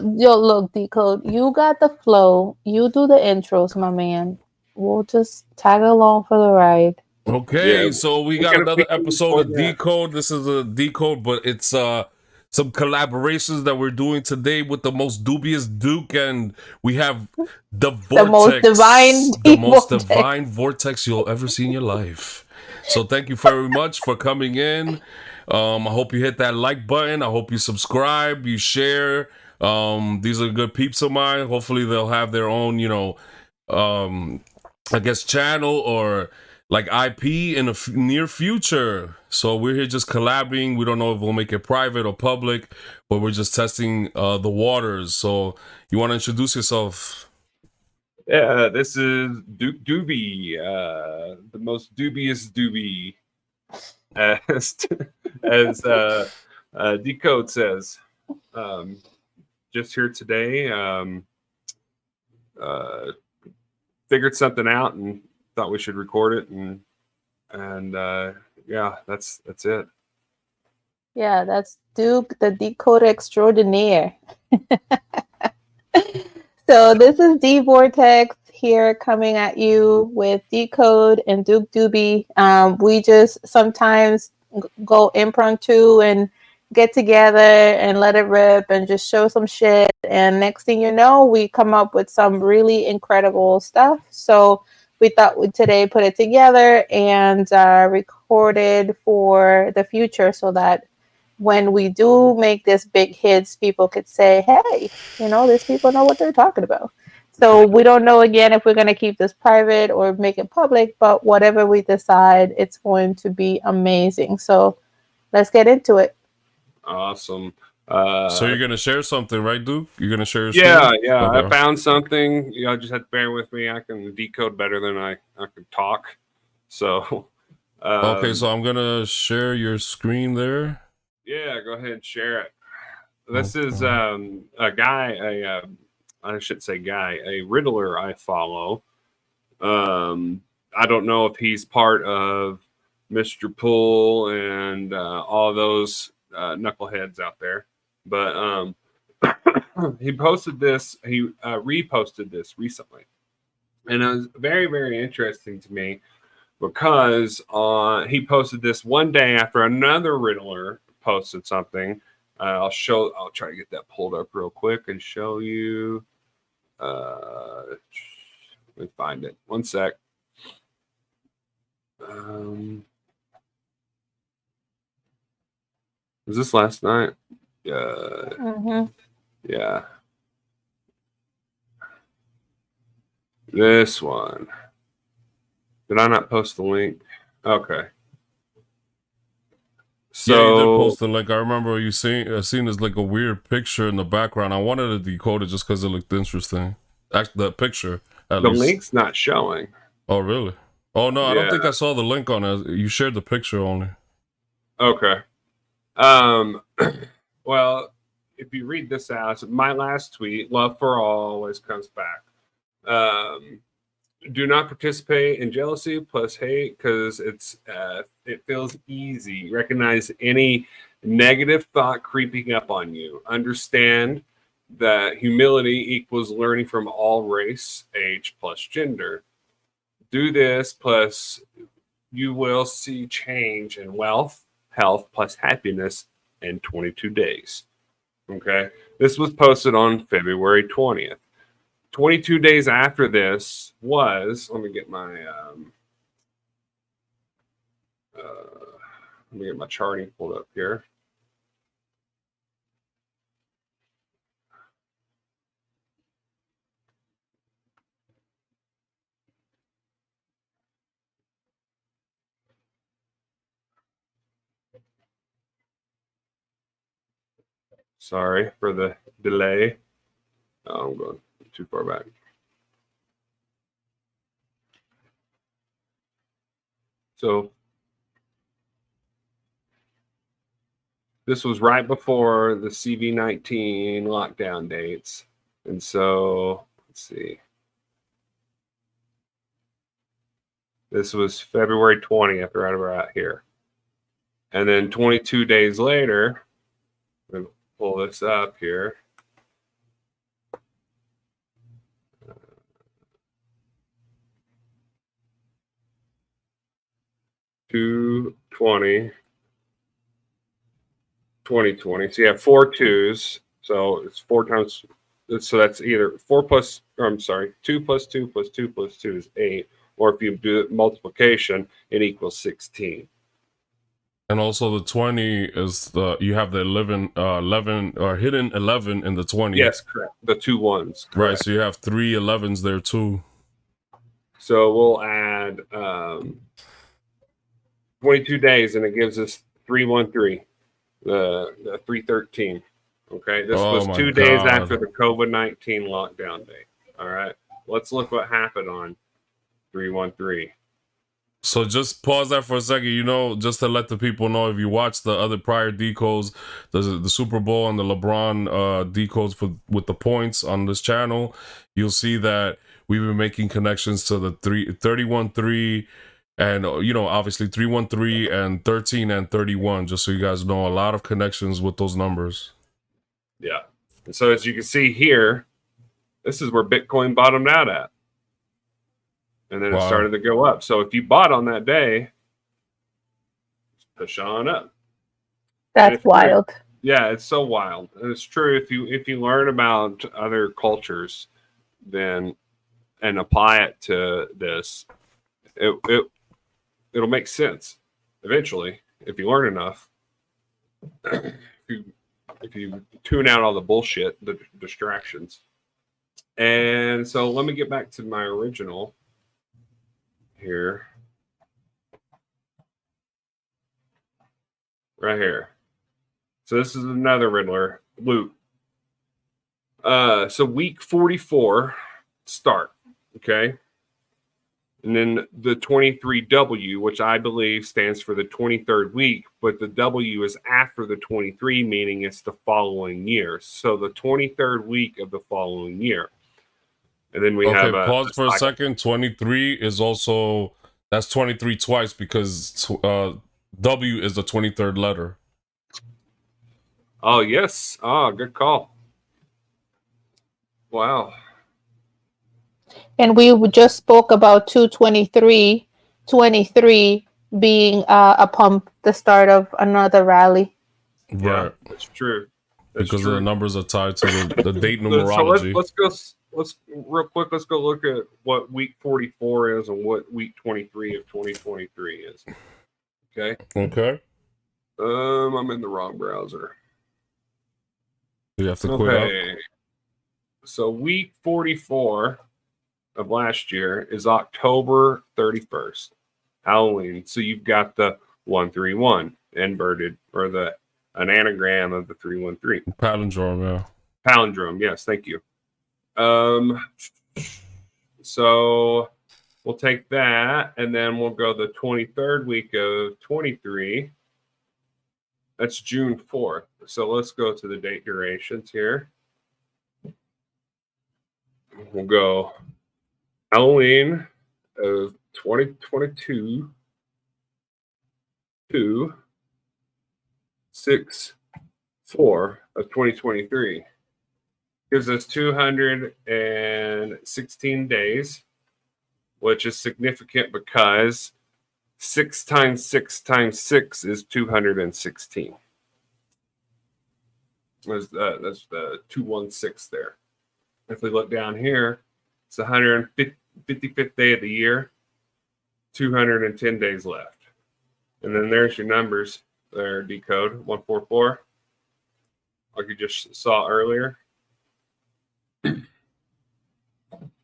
Yo, look, Decode, you got the flow. You do the intros, my man. We'll just tag along for the ride. Yeah, Okay, so we got we another can episode record of that. Decode. This is a Decode, but it's some collaborations that we're doing today with the most dubious Duke, and we have the The most divine Vortex, the D most vortex. divine vortex you'll ever see in your life. So thank you very much for coming in. I hope you hit that like button. I hope you subscribe, you share. These are good peeps of mine. Hopefully they'll have their own, um, I guess channel or like IP in the near future. So we're here just collabing. We don't know if we'll make it private or public, but we're just testing the waters. So you want to introduce yourself? Yeah, this is Duke Doobie, the most dubious doobie, as as Decode says. Um, just here today, uh, figured something out and thought we should record it, and yeah, that's it. Yeah, that's Duke, the Decode extraordinaire. So this is D Vortex here coming at you with Decode and Duke Doobie. We just sometimes go impromptu and get together and let it rip and just show some shit. And next thing you know, we come up with some really incredible stuff. So we thought we'd today put it together and recorded for the future so that when we do make this big hits, people could say, hey, these people know what they're talking about. So we don't know again if we're going to keep this private or make it public, but whatever we decide, it's going to be amazing. So let's get into it. Awesome. So you're gonna share something, right, Duke? You're gonna share your Yeah, screen? yeah. I Okay. found something. You know, just have to bear with me. I can decode better than I can talk. So, Okay, um, so I'm gonna share your screen there. yeah, go ahead and share it. This is Okay. a guy, I should say guy, a Riddler I follow. Um, I don't know if he's part of Mr. Pool and all those knuckleheads out there, but he posted this. He reposted this recently, and it was very, very interesting to me because he posted this one day after another Riddler posted something. I'll try to get that pulled up real quick and show you. Let me find it. One sec. Um, was this last night? Mm-hmm. Yeah. This one. Did I not post the link? Okay. Yeah, you did So post the link. I remember you seen this like a weird picture in the background. I wanted to decode it just because it looked interesting. Actually, the picture at the least. link's not showing. Oh, really? Oh no, I don't Yeah. think I saw the link on it. You shared the picture only. Okay. Um, well, if you read this out, my last tweet, love for all always comes back. Um, do not participate in jealousy plus hate because it feels easy. Recognize any negative thought creeping up on you. Understand that humility equals learning from all race, age plus gender. Do this plus you will see change in wealth, health plus happiness in 22 days. Okay. This was posted on February 20th. 22 days after this let me get my charting pulled up here. Sorry for the delay. Oh, I'm going too far back. So this was right before the CV-19 lockdown dates. And so let's see. This was February 20th, right about here. And then 22 days later, I'm going to pull this up here. 220, 2020. So you have 4 2s. So it's 4 times. So that's either 4 plus, or I'm sorry, 2 plus 2 plus 2 plus 2 is 8. Or if you do multiplication, it equals 16. And also the 20 is you have the 11 or hidden 11 in the 20. Yes, correct. The 2 1s. Correct. Right, so you have 3 11s there too. So we'll add 22 days, and it gives us 313, the 313. Okay, this was 2 days after the COVID-19 lockdown date. All right, let's look what happened on 313. So just pause that for a second, just to let the people know, if you watch the other prior decodes, the Super Bowl and the LeBron decodes with the points on this channel, you'll see that we've been making connections to the 31-3 and obviously 313 and 13 and 31, just so you guys know, a lot of connections with those numbers. Yeah. And so as you can see here, this is where Bitcoin bottomed out at. And then it started to go up. So if you bought on that day, push on up. That's wild. Yeah, it's so wild. And it's true if you learn about other cultures, then and apply it to this, it'll make sense eventually if you learn enough. if you tune out all the bullshit, the distractions. And so let me get back to my original here. Right here. So this is another Riddler loop. So week 44 start, okay? And then the 23W, which I believe stands for the 23rd week, but the W is after the 23, meaning it's the following year. So the 23rd week of the following year. And then we have pause for a second. 23 is also, that's 23 twice because W is the 23rd letter. Oh, yes. Oh, good call. Wow. And we just spoke about 223, 23 being upon the start of another rally. Right. Yeah, that's true. Because the numbers are tied to the date numerology. So let's real quick, let's go look at what week 44 is and what week 23 of 2023 is. Okay. Okay. I'm in the wrong browser. You have to quit up. So week 44 of last year is October 31st, Halloween. So you've got the 131 inverted, or an anagram of the 313. Palindrome, yeah. Palindrome, yes, thank you. So we'll take that, and then we'll go the 23rd week of 23. That's June 4th. So let's go to the date durations here. We'll go Halloween of 2022 to 6/4 of 2023. Gives us 216 days, which is significant because 6 times 6 times 6 is 216. That's the 216 there. If we look down here, it's the 155th day of the year, 210 days left. And then there's your numbers there, decode 144, like you just saw earlier.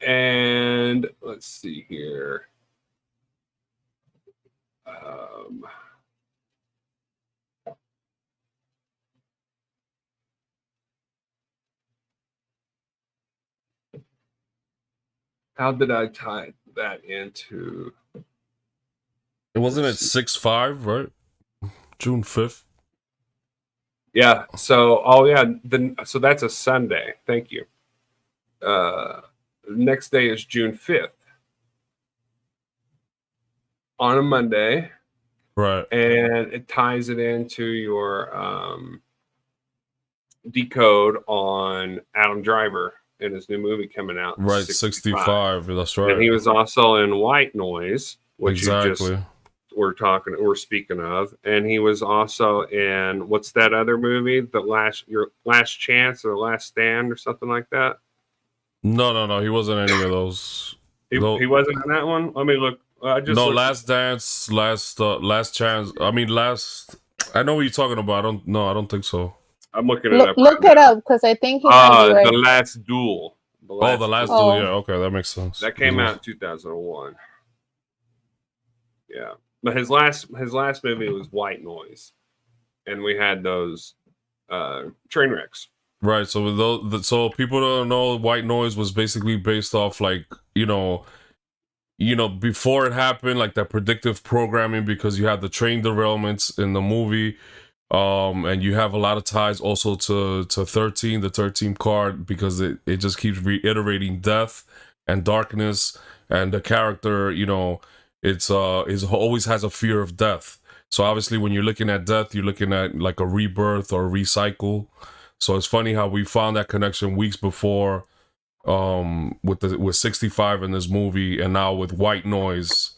And let's see here. How did I tie that into? It wasn't at 6/5, right? June 5th. Yeah. So, so that's a Sunday. Thank you. Next day is June 5th. On a Monday. Right. And it ties it into your decode on Adam Driver in his new movie coming out. Right, 65. That's right. And he was also in White Noise, which exactly. we're speaking of, and he was also in what's that other movie, Your Last Chance or Last Stand or something like that. No. He wasn't any of those. He wasn't in that one. Let me look. I just No, looked. Last Dance, Last Chance. I mean, last. I know what you're talking about. I don't think so. I'm looking it up. Look it up because I think he might be right. The Last Duel. The Last Duel. Duel. Yeah, okay, that makes sense. That came out in 2001. Yeah, but his last movie was White Noise, and we had those train wrecks. Right. So with those, so people don't know, White Noise was basically based off like before it happened, like that predictive programming, because you have the train derailments in the movie. And you have a lot of ties also to 13, the 13 card, because it just keeps reiterating death and darkness, and the character, it's is always has a fear of death. So obviously when you're looking at death, you're looking at like a rebirth or a recycle. So it's funny how we found that connection weeks before, with 65 in this movie, and now with White Noise.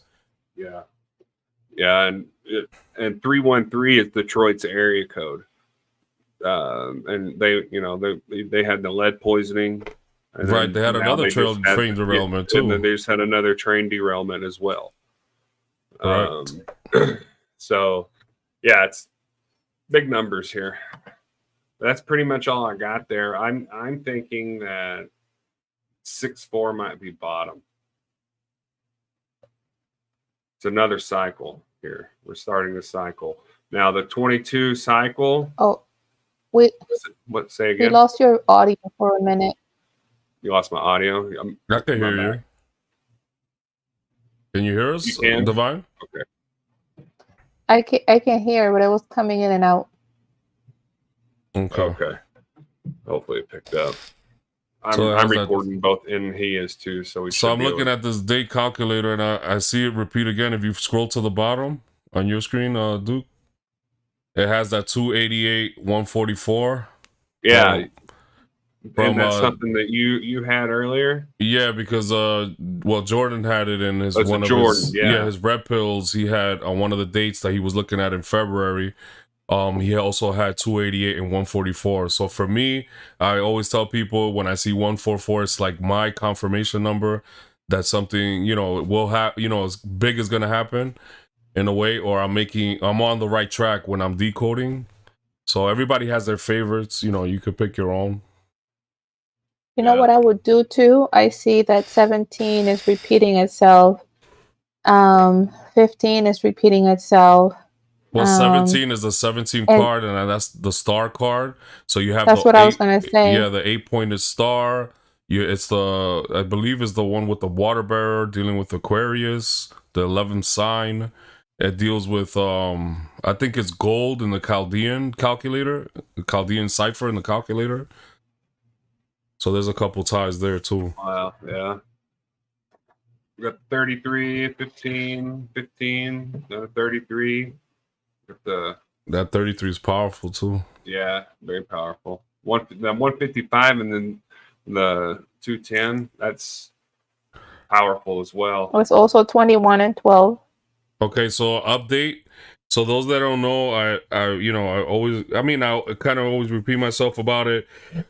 Yeah, and 313 is Detroit's area code. And they had the lead poisoning. Right, they had another train derailment too. And then they just had another train derailment as well. Correct. So, yeah, it's big numbers here. That's pretty much all I got there. I'm thinking that 6-4 might be bottom. It's another cycle here. We're starting the cycle. Now the 22 cycle. Oh, what say again? We lost your audio for a minute. You lost my audio? I can hear you. Can you hear us, Divine? Okay. I can hear, but it was coming in and out. Okay. Hopefully it picked up. I'm recording both, and he is too. So I'm looking at this date calculator, and I see it repeat again. If you scroll to the bottom on your screen, Duke, it has that 288 144. Yeah. And that's something that you had earlier. Yeah, because Jordan had it in his his red pills. He had on one of the dates that he was looking at in February. He also had 288 and 144. So for me, I always tell people when I see 144, it's like my confirmation number that something, will happen, as big is going to happen in a way, or I'm on the right track when I'm decoding. So everybody has their favorites, you could pick your own. You know what I would do too? I see that 17 is repeating itself. 15 is repeating itself. Well, 17 is the 17 card, and that's the star card. So you have that's what I was gonna say. Yeah, the 8-pointed star. It's I believe is the one with the water bearer dealing with Aquarius. The 11th sign. It deals with I think it's gold in the Chaldean calculator, the Chaldean cipher in the calculator. So there's a couple ties there too. Wow, yeah. We got 33, 15, 33. That 33 is powerful too. Yeah, very powerful. 155 and then the 210. That's powerful as well. It's also 21 and 12. Okay, so update. So those that don't know, I kind of always repeat myself about it.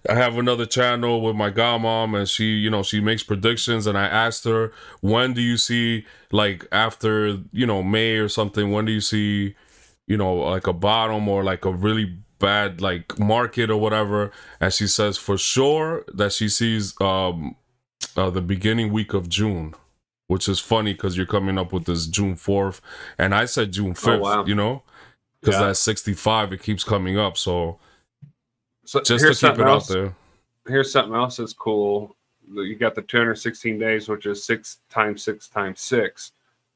I have another channel with my godmom, and she makes predictions, and I asked her, when do you see, like after, May or something, when do you see, like a bottom or like a really bad like market or whatever? And she says for sure that she sees the beginning week of June, which is funny because you're coming up with this June 4th, and I said June 5th, because that's 65, it keeps coming up. So just to keep it out there. Here's something else that's cool. You got the 216 days, which is 6 times 6 times 6.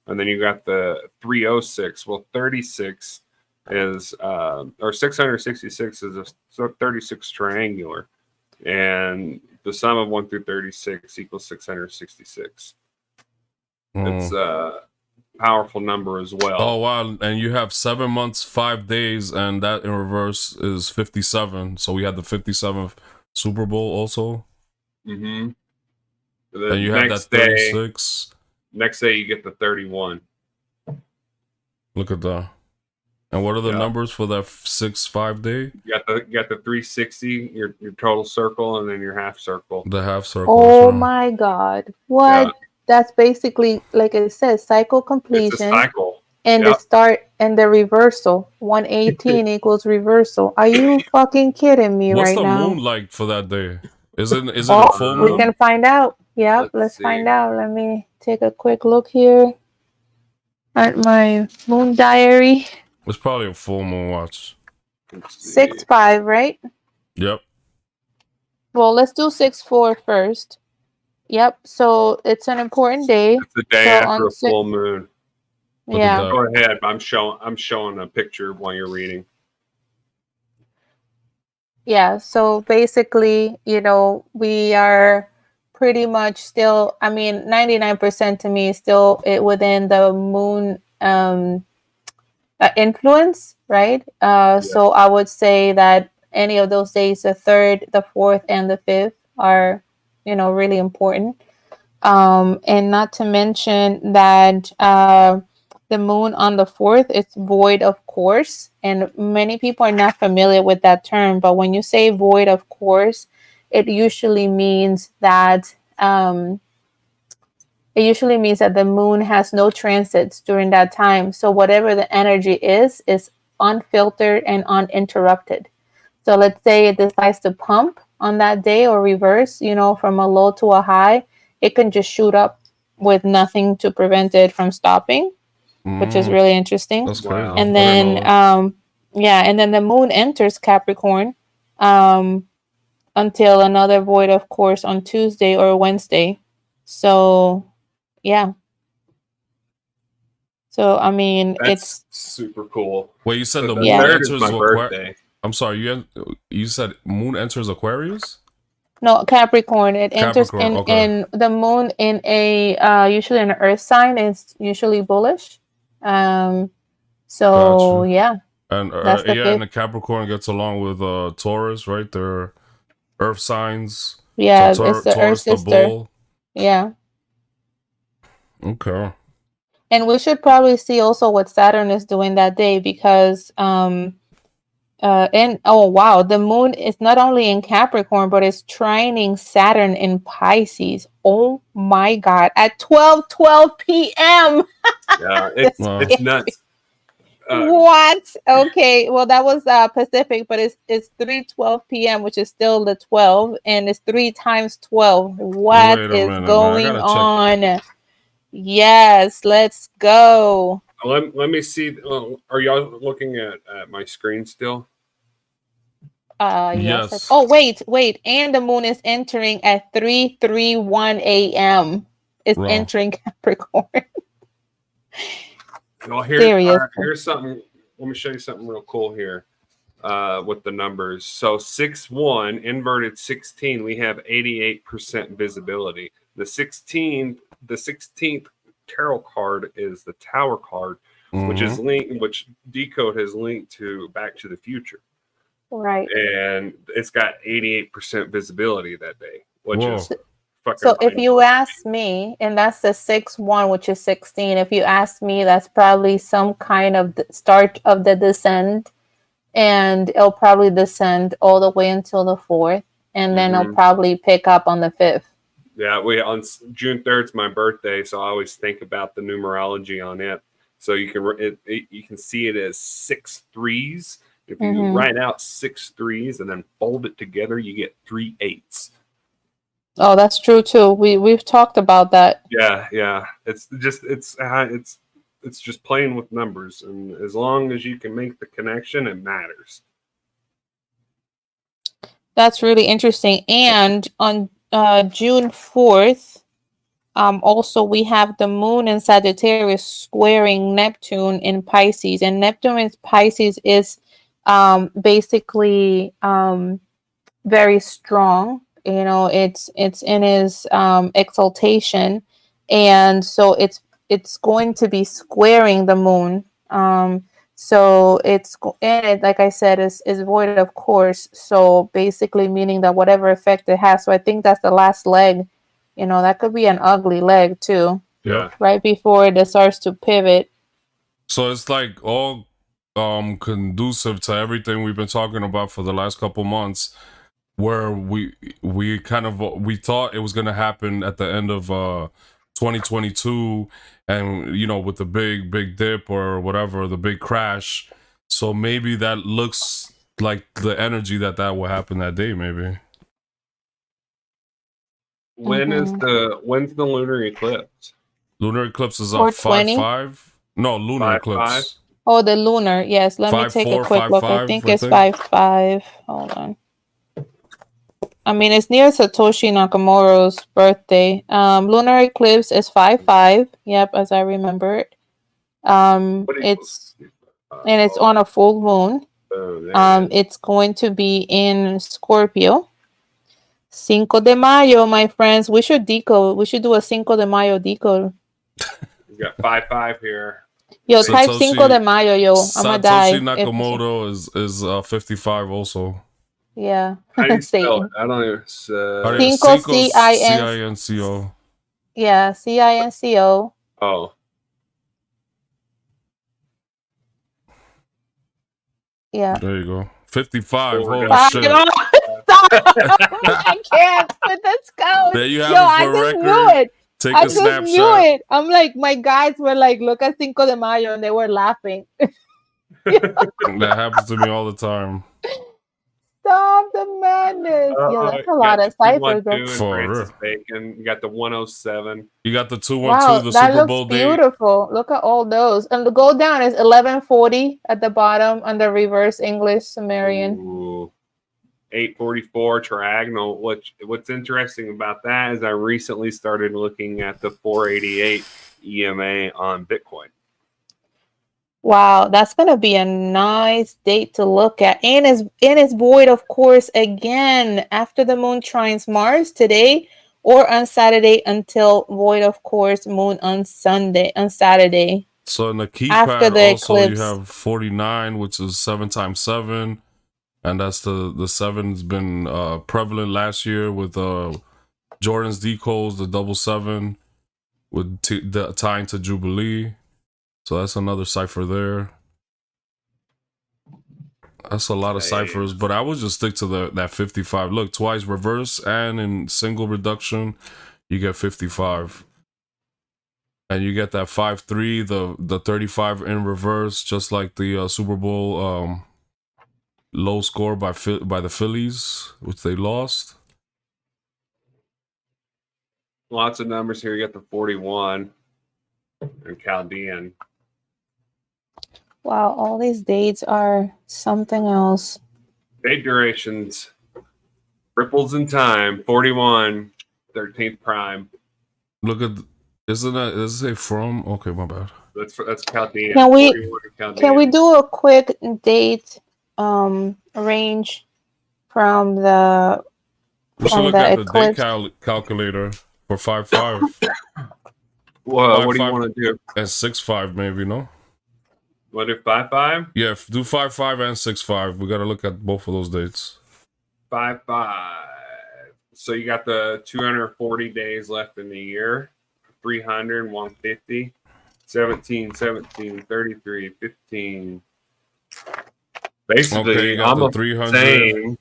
And then you got the 306. Well, 36 is, or 666 is a 36 triangular. And the sum of 1 through 36 equals 666. It's a powerful number as well. Oh, wow. And you have 7 months, 5 days, and that in reverse is 57. So we had the 57th Super Bowl also. Mm-hmm. And you have that 36. Next day you get the 31. Look at that. And what are the Yeah. numbers for that 6-5 day? You got the 360, your total circle, and then your half circle. The half circle. Oh That's right. my God. What? Yeah. That's basically, like it says, cycle It's a completion cycle. and the Yep. start and the reversal. 118 equals reversal. Are you fucking kidding me What's right the now? moon like for that day? Is it a Oh, full we moon? can find out. Yep, Let's let's see. find out. Let me take a quick look here at my moon diary. It's probably a full moon. Watch. Let's see. 6-5, right? Yep. Well, let's do 6-4 first. Yep. So it's an important day. It's the day So after on a full moon. Look at yeah. that. Go ahead. I'm showing a picture while you're reading. Yeah. So basically, we are pretty much still, I mean, 99% to me is still within the moon influence, right? So I would say that any of those days, the 3rd, the 4th, and the 5th are, really important. And not to mention that the moon on the 4th is void of course, and many people are not familiar with that term. But when you say void of course, it usually means that the moon has no transits during that time. So whatever the energy is unfiltered and uninterrupted. So let's say it decides to pump on that day or reverse, from a low to a high, it can just shoot up with nothing to prevent it from stopping, which is really interesting. That's crazy. Wow. And I didn't then, know that. and then the moon enters Capricorn until another void, of course, on Tuesday or Wednesday. So, yeah. So, I mean, That's super cool. Wait, you said So the the moon 3rd enters is my birthday. I'm sorry. You said moon enters Aquarius. no, Capricorn. It enters Capricorn. in Okay. the moon in a usually an earth sign is usually bullish. So Gotcha. yeah, And that's the yeah, and 5th. the Capricorn gets along with Taurus, right? They're Earth signs. So Yeah, it's the earth Taurus the sister. bull. Yeah. Okay. And we should probably see also what Saturn is doing that day, because and oh wow, the moon is not only in Capricorn but it's trining Saturn in Pisces. Oh my God, at 12:12 p.m. Yeah, Wow. it's nuts. What? Okay, well that was Pacific, but it's 3:12 p.m., which is still the 12, and it's 3 times 12. What Wait a is minute, man. I going gotta check. on? Yes, let's go. Let me see. Are y'all looking at my screen still? Yes. Yes. Oh, wait. And the moon is entering at 3:31 a.m. It's Wow. entering Capricorn. Well, Serious. here's something. Let me show you something real cool here with the numbers. So 6-1 inverted 16, we have 88% visibility. The 16th tarot card is the Tower card, which is linked, which Decode has linked to Back to the Future. Right. And it's got 88% visibility that day, which is fucking. So if you ask me, and that's the 6-1, which is 16, if you ask me, that's probably some kind of start of the descent, and it'll probably descend all the way until the 4th, and then it'll probably pick up on the 5th. Yeah, on June 3rd is my birthday, so I always think about the numerology on it. So you can see it as 6 3s. If you write out 6 3s and then fold it together, you get 3 8s. Oh, that's true too. We've talked about that. Yeah. It's just playing with numbers, and as long as you can make the connection, it matters. That's really interesting. And on June 4th, also we have the moon in Sagittarius squaring Neptune in Pisces, and Neptune in Pisces is basically very strong. It's in his exaltation, and so it's going to be squaring the moon. So and it, like I said, is void of course. So basically meaning that whatever effect it has. So I think that's the last leg. That could be an ugly leg too. Yeah. Right before it starts to pivot. So it's like all conducive to everything we've been talking about for the last couple months, where we kind of we thought it was going to happen at the end of 2022, and you know, with the big dip or whatever, the big crash. So maybe that looks like the energy that will happen that day, maybe. When's the lunar eclipse? Lunar eclipse is up 420. 5-5. No, lunar 5/5? eclipse Oh, the lunar. Yes, let me take a 5-4, quick look. I 5-5, think I it's think. 5/5. Hold on. I mean, it's near Satoshi Nakamoto's birthday. Lunar eclipse is 5/5. Yep, as I remembered. What do It's and it's on a full moon. there it is. It's going to be in Scorpio. Cinco de Mayo, my friends. We should decode. We should do a Cinco de Mayo decode. You got 5/5 here. Yo, type Cinco de Mayo, yo. I'ma die. Satoshi Nakamoto is 55 also. Yeah. How do you spell Satan. it? I don't even. Cinco, C-I-N. C-I-N-C-O. Yeah, C-I-N-C-O. Oh, Yeah. There you go. 55. Over Holy shit. Stop. I can't. But let's go. There you have Yo, it I for just record. knew it. Take I a just knew snapshot. it. I'm like, my guys were like, look at Cinco de Mayo, and they were laughing. That happens to me all the time. Stop the madness. Yeah, that's a you lot got of ciphers, 212 bro. and For Francis real. Bacon. You got the 107. You got the 212, Wow, the that Super looks Bowl date. beautiful. Look at all those. And the go down is 1140 at the bottom under reverse English Sumerian. Ooh. 844 triagonal. What's interesting about that is I recently started looking at the 488 EMA on Bitcoin. Wow, that's gonna be a nice date to look at. And it's void, of course, again after the moon trines Mars today or on Saturday until void, of course, moon on Saturday. So in the After keypad the also you eclipse. have 49, which is 7 times 7. And that's the 7's been prevalent last year with Jordan's decodes, the 7 with the tying to Jubilee. So that's another cipher there. That's a lot of ciphers, but I would just stick to that 55. Look, twice reverse and in single reduction, you get 55. And you get that 5-3, the 35 in reverse, just like the Super Bowl low score by the Phillies, which they lost. Lots of numbers here. You got the 41 and Chaldean. Wow, all these dates are something else. Date durations. Ripples in time. 41. 13th prime. Look at, does it say from? Okay, my bad. That's Chaldean. Can we 41 Chaldean. Can we do a quick date range from the We should from look the at the eclipse? date calculator for 5-5 Whoa, what do you want to do? and 6-5, maybe, no? Want to do 5/5? Yeah, do 5-5 and 6-5. We got to look at both of those dates. 5/5. So you got the 240 days left in the year. 300, 150, 17, 17, 33, 15. Basically, Okay, you got the almost 300. same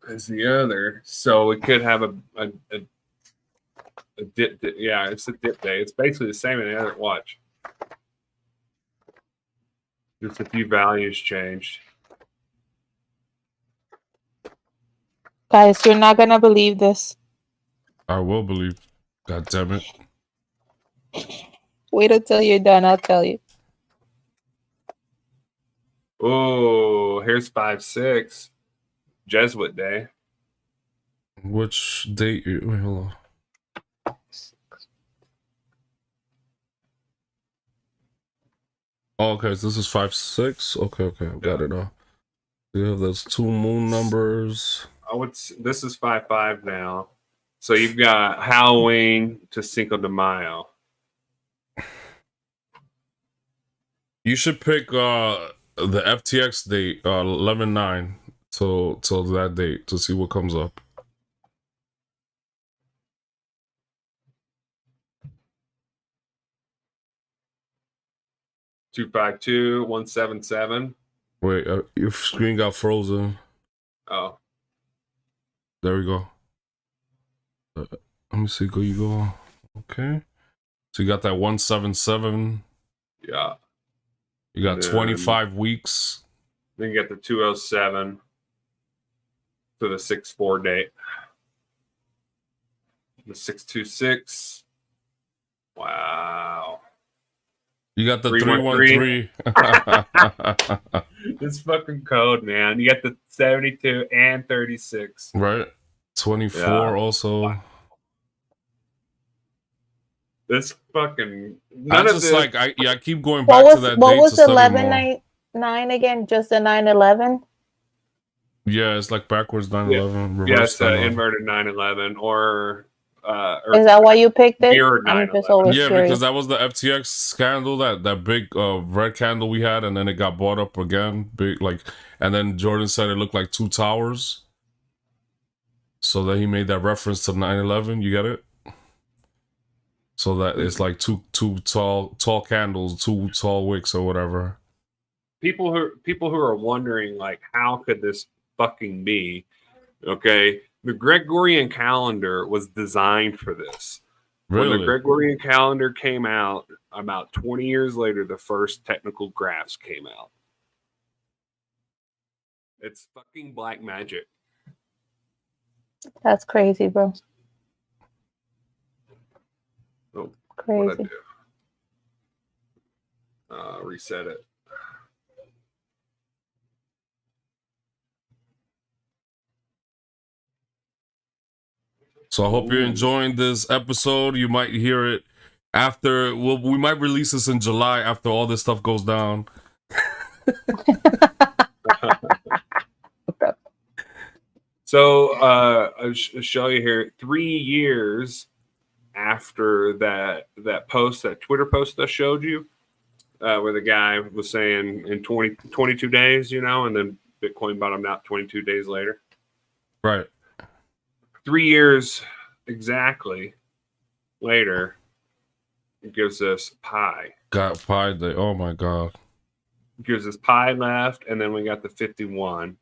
as the other. So we could have a dip. Yeah, it's a dip day. It's basically the same in the other. Watch. Just a few values changed. Guys, you're not gonna believe this. I will believe. God damn it. Wait until you're done, I'll tell you. Oh, here's 5/6. Jesuit Day. Which date? Wait, hold on. Oh, okay, so this is 5-6. Okay, I got it now. You have those two moon numbers. Oh, this is 5/5 now. So you've got Halloween to Cinco de Mayo. You should pick the FTX date, 11/9 till that date to see what comes up. 252, 177. Wait, your screen got frozen. Oh, There we go. Let me see. Go, you go. Okay. So you got that 177. yeah. You got And then- 25 weeks. Then you get the 207 to the 64 date. The 626. Wow. You got the 313. 313. This fucking code, man. You got the 72 and 36. Right? 24 Yeah. also. This fucking I none of just this. like I keep going What back to was that what date was to study more. 1199 again? Just the 911? Yeah, it's like backwards 911, Yeah, reverse it's 911. inverted 911 or Is that why you picked it? mirrored I'm just 911. always Yeah, curious. because that was the FTX scandal, that big red candle we had, and then it got bought up again, big like, and then Jordan said it looked like two towers, so that he made that reference to 9/11. You get it? So that it's like two tall candles, two tall wicks or whatever. People who are wondering like how could this fucking be? Okay, the Gregorian calendar was designed for this. When the Really? Gregorian calendar came out, about 20 years later, the first technical graphs came out. It's fucking black magic. That's crazy, bro. Oh, what'd I Crazy. do? Reset it. So I hope you're Ooh. enjoying this episode. You might hear it after. Well, we might release this in July after all this stuff goes down. So I'll show you here. 3 years after that post, that Twitter post I showed you, where the guy was saying in 22 days, and then Bitcoin bottomed out 22 days later. Right. 3 years exactly later, it gives us pi. Got Pi Day. Oh my god. It gives us pi left, and then we got the 51.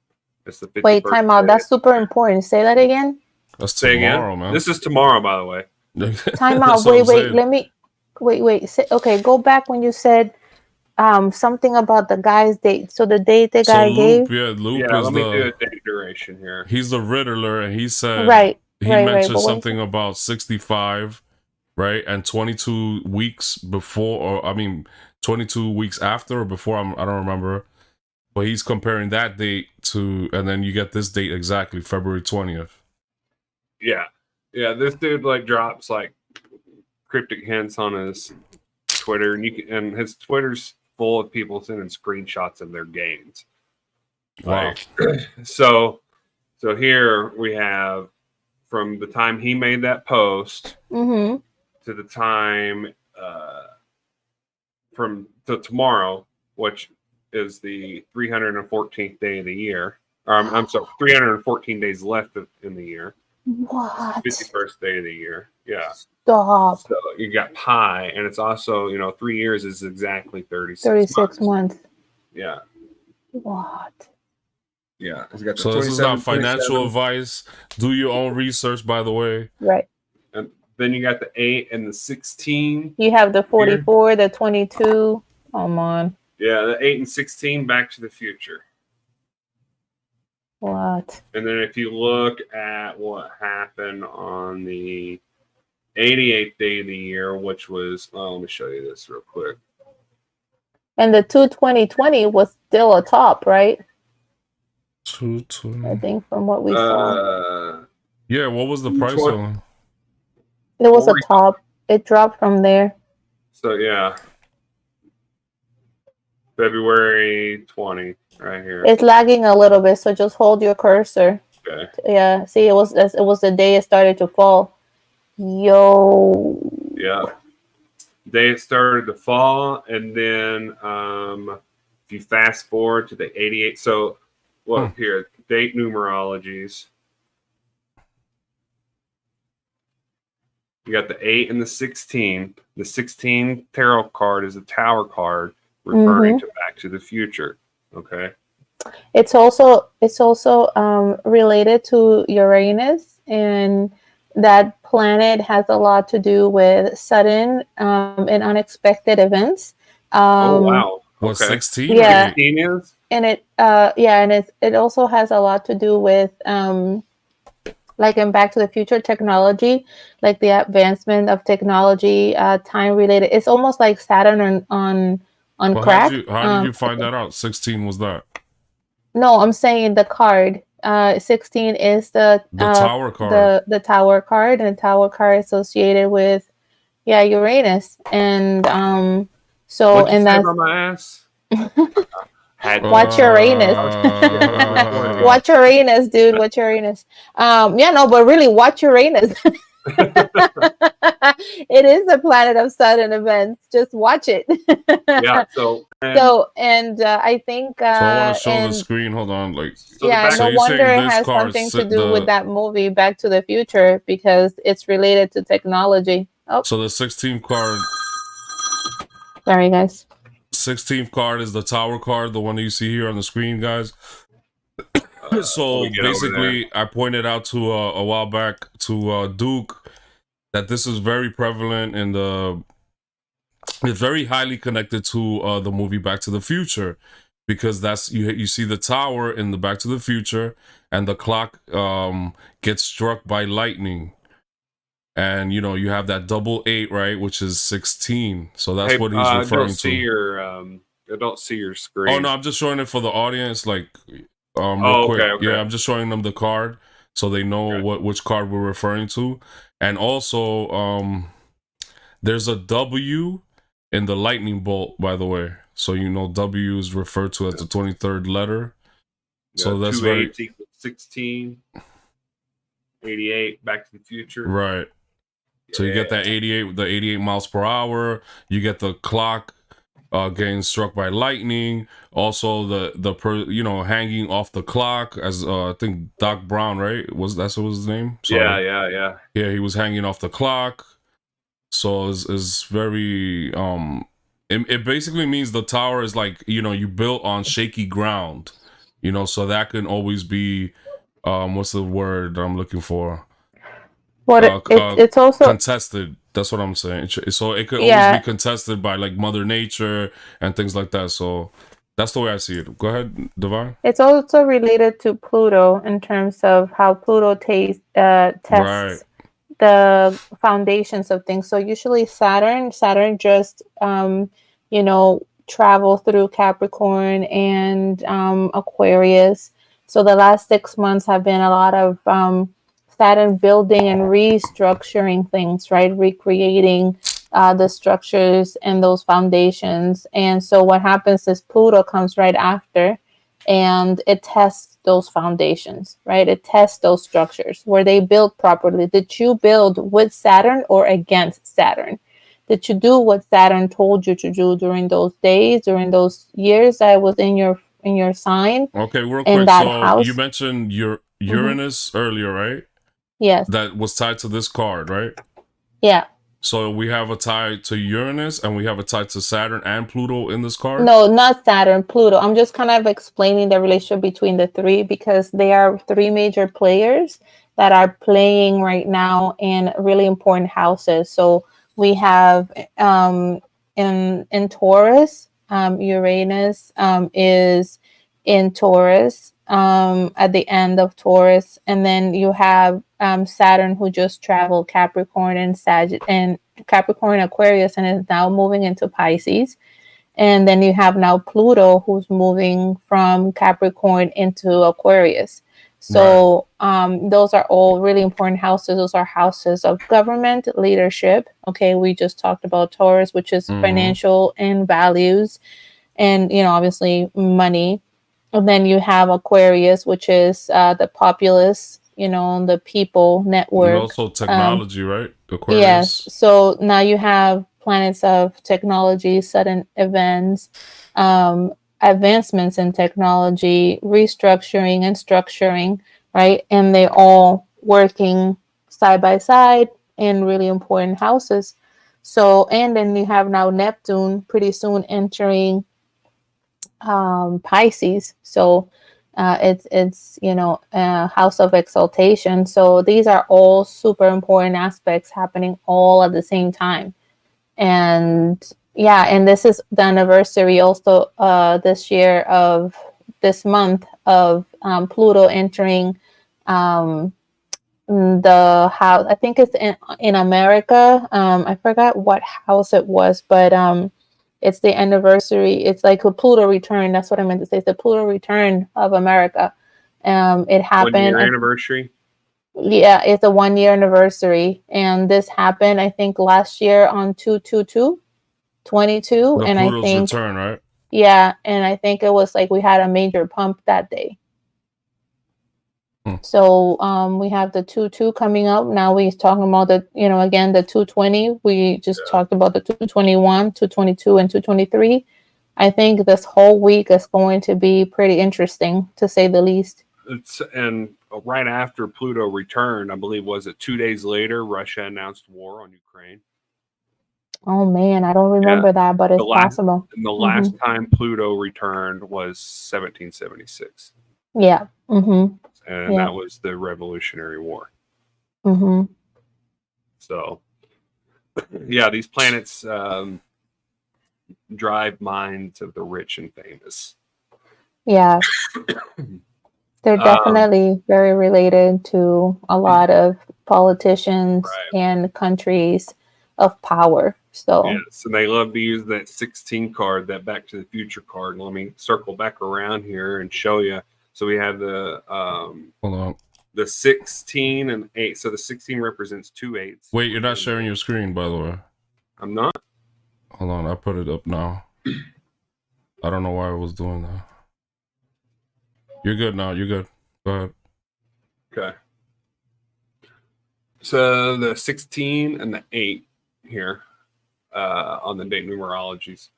It's the 51st Wait, time out. day. That's super important. Say that again. That's Say tomorrow, again. man. This is tomorrow, by the way. Time That's out. what I'm Wait. saying. Let me. Wait. Okay, go back when you said something about the guy's date. So the date the So guy Loop, gave. Loop Yeah, is let me do a date duration here. he's the Riddler, and he said Right. he Right. mentioned But what something about 65, right, and 22 weeks before, or I mean 22 weeks after or before. I don't remember, but he's comparing that date to, and then you get this date exactly, February 20th. Yeah. This dude like drops like cryptic hints on his Twitter, and his Twitter's full of people sending screenshots of their gains. Wow. Like, so here we have from the time he made that post Mm-hmm. to the time from to tomorrow, which is the 314th day of the year. I'm sorry, 314 days left in the year. What? 51st day of the year. Yeah. Stop. So you got pi, and it's also 3 years is exactly 36 36 months. Yeah. What? Yeah. It's got the So this is not 27, financial 27. advice. Do your own research, by the way. Right. And then you got the 8 and the 16. You have the 44, the 22. Come on. Yeah, the 8 and 16, Back to the Future. What? And then if you look at what happened on the 88th day of the year, which was, let me show you this real quick. And the 2020 was still a top, right? I 220. think from what we saw. Yeah, what was the price 20. on? It was a 40. top. It dropped from there. So yeah, February 20 right here. It's lagging a little bit, so just hold your cursor. Okay. Yeah, see, it was the day it started to fall. Yo. Yeah. Day it started to fall, and then if you fast forward to the 88, so look here, date numerologies. You got the 8 and the 16. The 16 tarot card is a tower card. referring to Back to the Future. Okay. It's also related to Uranus, and that planet has a lot to do with sudden and unexpected events. Oh Um, wow. What, Okay. 16 or yeah, 8? 16 is? and it also has a lot to do with like in Back to the Future technology, like the advancement of technology, time related. It's almost like Saturn on Well, crack. how did you find that out? 16 was that? No, I'm saying the card. 16 is The tower card. the tower card, and the tower card associated with Uranus, and so What'd you and say that's about my ass? Had to. watch Uranus. Yeah, it was recording. Watch Uranus, dude. Watch Uranus. Yeah, no, but really, watch Uranus. It is the planet of sudden events. Just watch it. Yeah. So I think So I want to show the and screen. Hold on. Like, so the back. so no you're wonder saying it this has card, something to do with that movie Back to the Future, because it's related to technology. Oh, so the 16th card, sorry guys. 16th card is the tower card, the one that you see here on the screen, guys. Let So me get over there. basically, I pointed out to a while back to Duke that this is very prevalent in the. It's very highly connected to the movie Back to the Future, because that's you see the tower in the Back to the Future, and the clock gets struck by lightning, and you have that double 8, right, which is 16. So that's Hey, what he's referring to. I don't see your Oh screen. no, I'm just showing it for the audience, like real Oh, quick. okay. Yeah, I'm just showing them the card so they know Okay. which card we're referring to. And also there's a W in the lightning bolt, by the way. So W is referred to as the 23rd letter. Yeah, So that's 2 very 8 equals 16. 88. Back to the Future. right. So you get that 88, the 88 miles per hour. You get the clock getting struck by lightning. Also, hanging off the clock, as I think Doc Brown, right? That's what was his name? Sorry. Yeah. Yeah, he was hanging off the clock. So it's very it basically means the tower is like you built on shaky ground. So that can always be what's the word I'm looking for? It's also Contested. That's what I'm saying. So it could always be yeah contested by like Mother Nature and things like that. So that's the way I see it. Go ahead, Divine. it's also related to Pluto in terms of how Pluto Right. tests the foundations of things. So usually Saturn just travel through Capricorn and Aquarius. So the last 6 months have been a lot of Saturn building and restructuring things, right? Recreating the structures and those foundations. And so what happens is Pluto comes right after, and it tests those foundations, right? It tests those structures. Were they built properly? Did you build with Saturn or against Saturn? Did you do what Saturn told you to do during those days, during those years that was in your sign, Okay, real in quick. that So you house? mentioned your Mm-hmm. Uranus earlier, right? Yes. That was tied to this card, right? Yeah. So we have a tie to Uranus and we have a tie to Saturn and Pluto in this card? No, not Saturn, Pluto. I'm just kind of explaining the relationship between the three, because they are three major players that are playing right now in really important houses. So we have in Taurus, Uranus is in Taurus at the end of Taurus, and then you have Saturn, who just traveled Capricorn and Capricorn Aquarius, and is now moving into Pisces. And then you have now Pluto, who's moving from Capricorn into Aquarius. So those are all really important houses. Those are houses of government, leadership. Okay, we just talked about Taurus, which is financial and values, and obviously money. And then you have Aquarius, which is the populace, the people network. And also technology, right? Aquarius. Yes. So now you have planets of technology, sudden events, advancements in technology, restructuring and structuring, right? And they all working side by side in really important houses. So, and then you have now Neptune pretty soon entering Pisces. So it's house of exaltation. So these are all super important aspects happening all at the same time. And yeah, and this is the anniversary also this year of this month of Pluto entering um, the house. I think it's in America. I forgot what house it was, but it's the anniversary. It's like a Pluto return. That's what I meant to say. It's the Pluto return of America. It 1 happened. year anniversary. Yeah, it's a 1 year anniversary, and this happened I think last year on 2/22/22, The and I Pluto's think return, right? yeah, and I think it was like we had a major pump that day. Hmm. So we have the 2/2 coming up. Now we're talking about the again the 2/20. We just talked about the 2/21, 2/22, and 2/23. I think this whole week is going to be pretty interesting, to say the least. And right after Pluto returned, I believe, was it 2 days later, Russia announced war on Ukraine. Oh man, I don't remember that, but it's possible. The last time Pluto returned was 1776. Yeah. Mm-hmm. And that was the Revolutionary War. Mm-hmm. So, yeah, these planets drive minds of the rich and famous. Yeah. They're definitely very related to a lot of politicians and countries of power. So yes, and they love to use that 16 card, that Back to the Future card. Let me circle back around here and show you. So we have the Hold on. the 16 and 8. So the 16 represents 2 8s. Wait, you're not sharing your screen, by the way. I'm not. Hold on, I put it up now. I don't know why I was doing that. You're good now. You're good. Go ahead. Okay. So the 16 and the 8 here on the date numerologies.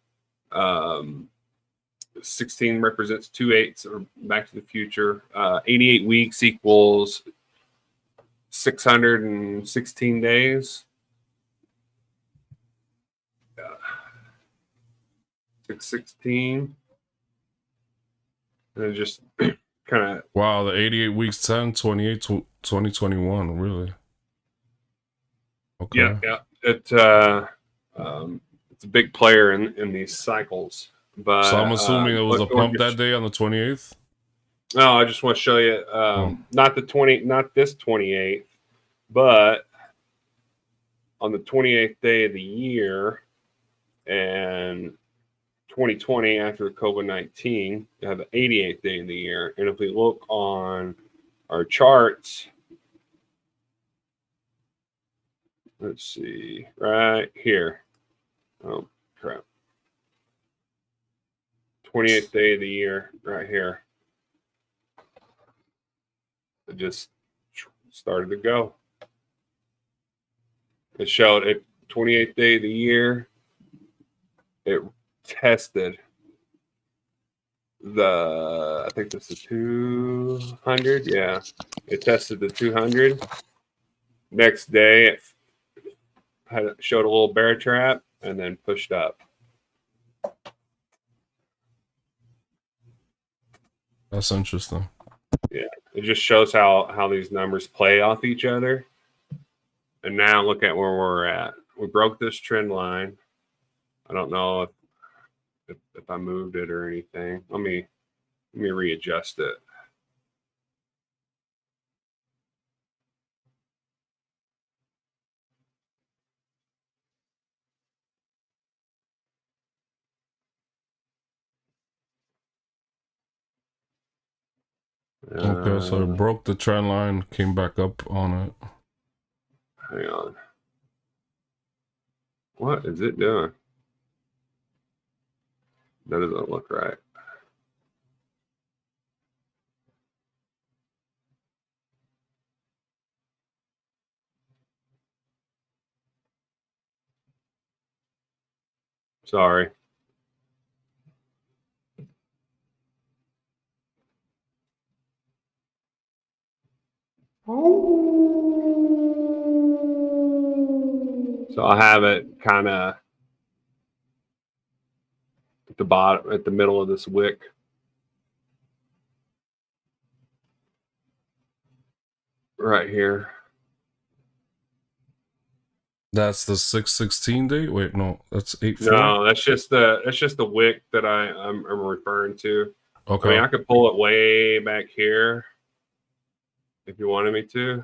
16 represents 2 8s or Back to the Future. 88 weeks equals 616 days. 616. And it just kind of. Wow, the 88 weeks 10, 28, 2021. Really? Okay. Yeah. It's a big player in these cycles. But so I'm assuming it was a pump that day on the 28th. No, I just want to show you not this 28th, but on the 28th day of the year and 2020 after COVID-19, you have the 88th day of the year. And if we look on our charts, let's see, right here. Oh, crap. 28th day of the year, right here. It just started to go. It showed it 28th day of the year. It tested I think this is 200. Yeah, it tested the 200. Next day, it showed a little bear trap and then pushed up. That's interesting. Yeah, it just shows how these numbers play off each other. And now look at where we're at. We broke this trend line. I don't know if I moved it or anything. Let me readjust it. Okay, so it broke the trend line, came back up on it. Hang on. What is it doing? That doesn't look right. Sorry. So I have it kind of at the bottom, at the middle of this wick. Right here. That's the 6/16 date. Wait, no, that's 8/4. No, that's just the wick that I'm referring to. Okay. I mean, I could pull it way back here if you wanted me to.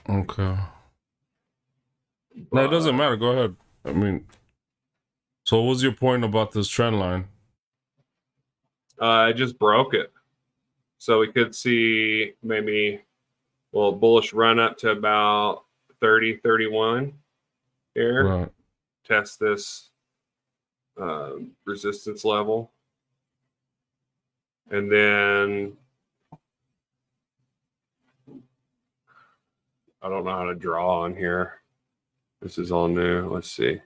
Okay. No, it doesn't matter. Go ahead. I mean, so what was your point about this trend line? I just broke it, so we could see maybe bullish run up to about 30, 31 here. Right. Test this resistance level, and then I don't know how to draw on here. This is all new. Let's see.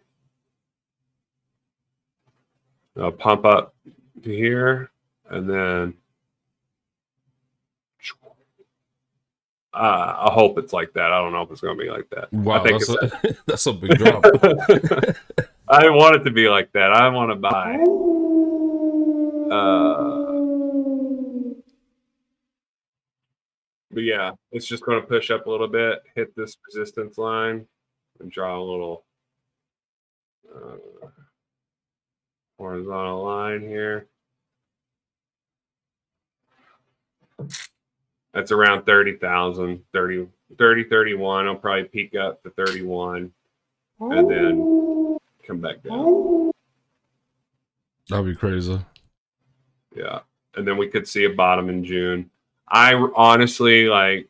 I'll pump up to here, and then I hope it's like that. I don't know if it's going to be like that. Wow, I think that's a big drop. I want it to be like that. I want to buy. But yeah, it's just going to push up a little bit, hit this resistance line, and draw a little horizontal line here. That's around 30,000, 30, 31. I'll probably peak up to 31 and then come back down. That'd be crazy. Yeah. And then we could see a bottom in June. I honestly, like,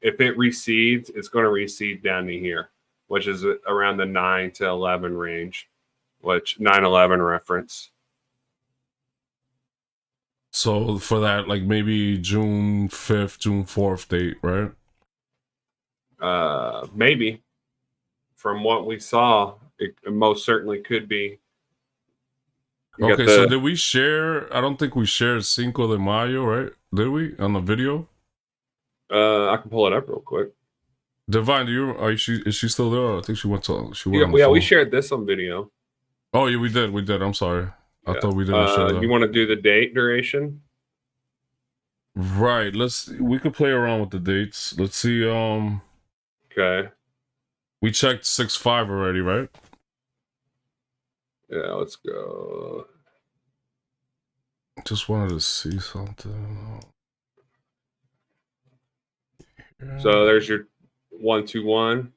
if it recedes, it's going to recede down to here, which is around the 9 to 11 range, which 9/11 reference. So for that, like maybe June 5th, June 4th date, right? Maybe. From what we saw, it most certainly could be. Okay, so did we share? I don't think we shared Cinco de Mayo, right? Did we on the video? I can pull it up real quick. Divine, is she still there? I think she went to. We shared this on video. Oh yeah, we did. I'm sorry. I thought we didn't share that. You want to do the date duration? Right. We could play around with the dates. Let's see. Okay. We checked 6/5 already, right? Yeah, let's go. Just wanted to see something. Yeah. So there's your 121.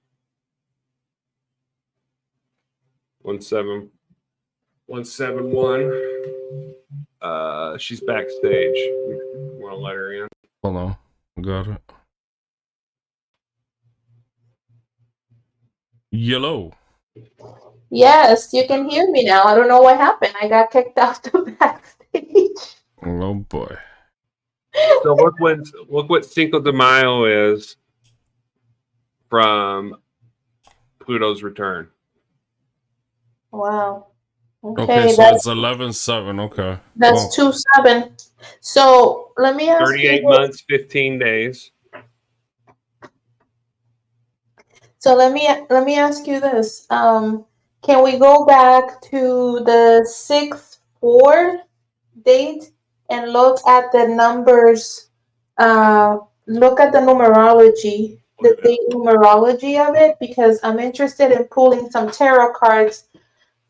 171. She's backstage. You want to let her in? Hold on. Got it. Yellow. Yes, you can hear me now. I don't know what happened. I got kicked out the backstage. Oh boy. So look what Cinco de Mayo is from Pluto's return. Wow. Okay, so it's 11/7. Okay. That's 2/7. So let me ask 38 you months, 15 days. So let me ask you this. Can we go back to the 6/4 date and look at the numbers? Look at the numerology, the date numerology of it, because I'm interested in pulling some tarot cards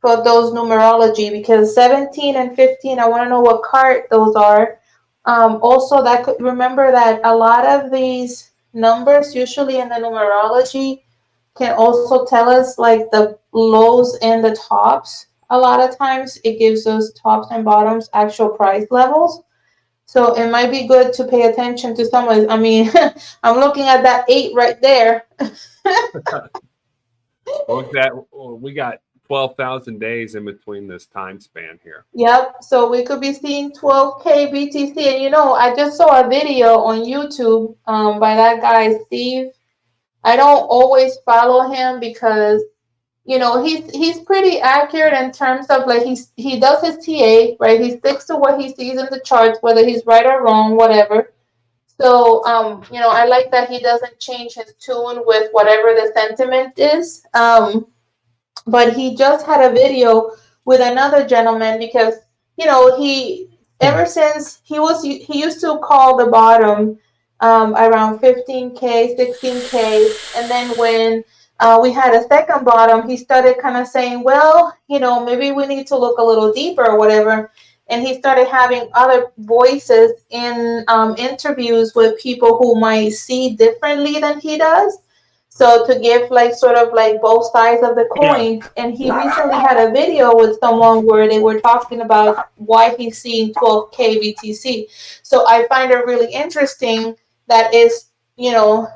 for those numerology, because 17 and 15, I want to know what card those are. Also, remember that a lot of these numbers, usually in the numerology, can also tell us like the lows and the tops. A lot of times it gives us tops and bottoms, actual price levels. So it might be good to pay attention to some of, I mean, I'm looking at that 8 right there. We got 12,000 days in between this time span here. Yep. So we could be seeing 12K BTC. And you know, I just saw a video on YouTube by that guy, Steve. I don't always follow him because, you know, he's pretty accurate in terms of like he does his TA, right? He sticks to what he sees in the charts, whether he's right or wrong, whatever. So, you know, I like that he doesn't change his tune with whatever the sentiment is. But he just had a video with another gentleman because he ever since he used to call the bottom around 15K, 16K, and then when we had a second bottom, he started kind of saying, well, maybe we need to look a little deeper or whatever. And he started having other voices in interviews with people who might see differently than he does. So to give like sort of like both sides of the coin. And he recently had a video with someone where they were talking about why he's seeing 12K BTC. So I find it really interesting that is, 12,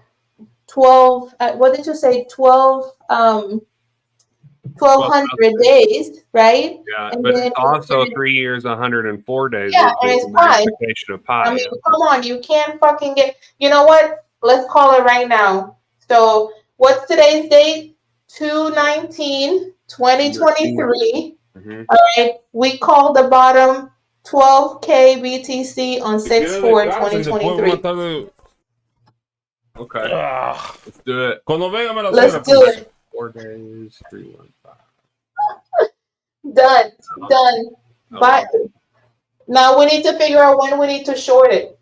what did you say? 1,200 days, right? Yeah, And but then it's also 3 years, 104 days, yeah, which and is it's a pi. magnification of pi. I mean, come on, you can't fucking get. You know what? Let's call it right now. So, what's today's date? 2/19/2023. Mm-hmm. All right, we called the bottom 12K BTC on 6/4/2023. Okay, let's do it. Let's do it. 4 days, 315. Done. But now we need to figure out when we need to short it.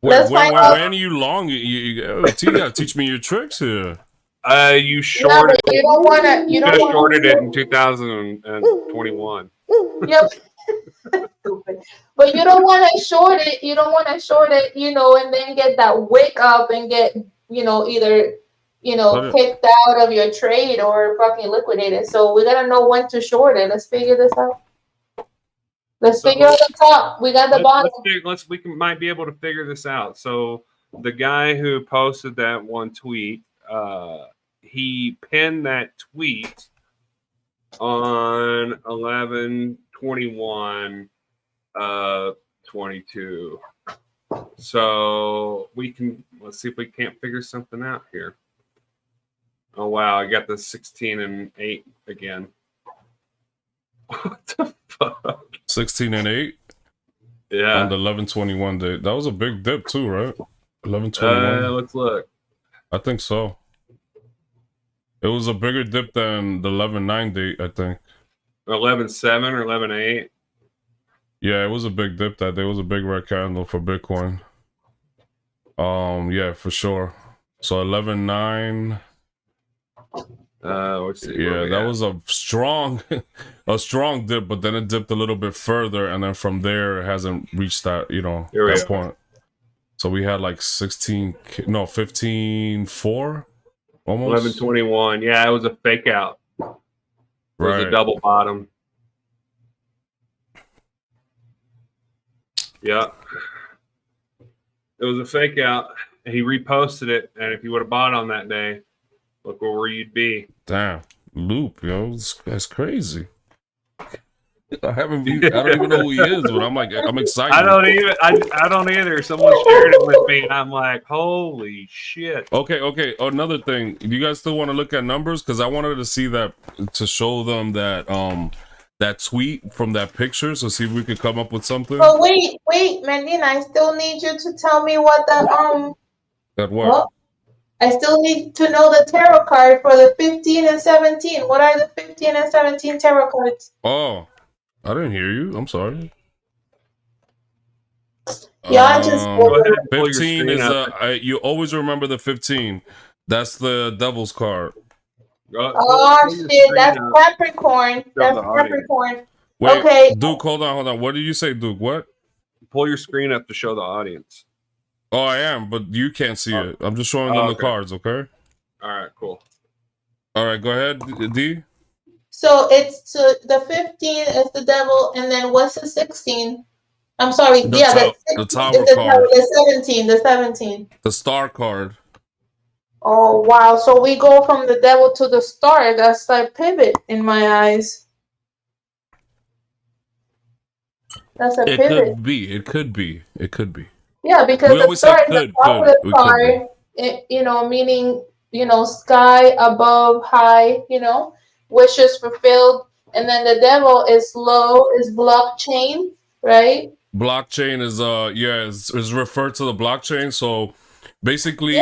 Let's find out. When are you long? You gotta teach me your tricks here. You shorted. You don't want to. You don't want shorted it in 2021. Yep. Stupid. But you don't want to short it. You don't want to short it, and then get that wick up and get, either, kicked out of your trade or fucking liquidated. So we gotta know when to short it. Let's figure this out. Let's figure out the top. We got the bottom. Might be able to figure this out. So the guy who posted that one tweet, he pinned that tweet on 11/21 22. So let's see if we can't figure something out here. Oh wow, I got the 16 and 8 again. What the fuck? 16 and 8? Yeah. On the 11/21 date. That was a big dip too, right? 11/21. Let's look. I think so. It was a bigger dip than the 11/9 date, I think. 11/7 or 11/8. Yeah, it was a big dip that day. It was a big red candle for Bitcoin. Yeah, for sure. So 11/9. Let's see. Yeah, that was a strong dip, but then it dipped a little bit further, and then from there it hasn't reached that, that point. So we had like 15.4 almost. 11/21. Yeah, it was a fake out. It was a double bottom. Yeah. It was a fake out. And he reposted it, and if you would have bought on that day, look where you'd be. Damn, Loop, yo, that's crazy. I don't even know who he is, but I'm excited. I don't either. Someone shared it with me, and I'm like, holy shit. Okay. Another thing, do you guys still want to look at numbers? Because I wanted to see that to show them that that tweet from that picture, so see if we could come up with something. Oh wait, Mandina, I still need you to tell me what the That what? Well, I still need to know the tarot card for the 15 and 17. What are the 15 and 17 tarot cards? Oh, I didn't hear you. I'm sorry. Yeah, I just 15 is you always remember the 15. That's the devil's card. Oh shit, that's Capricorn. That's Capricorn. Wait, okay. Duke, hold on. What did you say, Duke? What? Pull your screen up to show the audience. Oh, I am, but you can't see it. I'm just showing them the cards, okay? All right, cool. All right, go ahead, D. So the 15 is the devil, and then what's the 16? I'm sorry, the tower card. The 17. The star card. Oh wow! So we go from the devil to the star. That's like pivot in my eyes. That's a pivot. It could be. Yeah, because the star is the top of the card. Meaning sky above, high. Wishes fulfilled, and then the devil is low, is blockchain, right? Blockchain is is referred to the blockchain. So basically,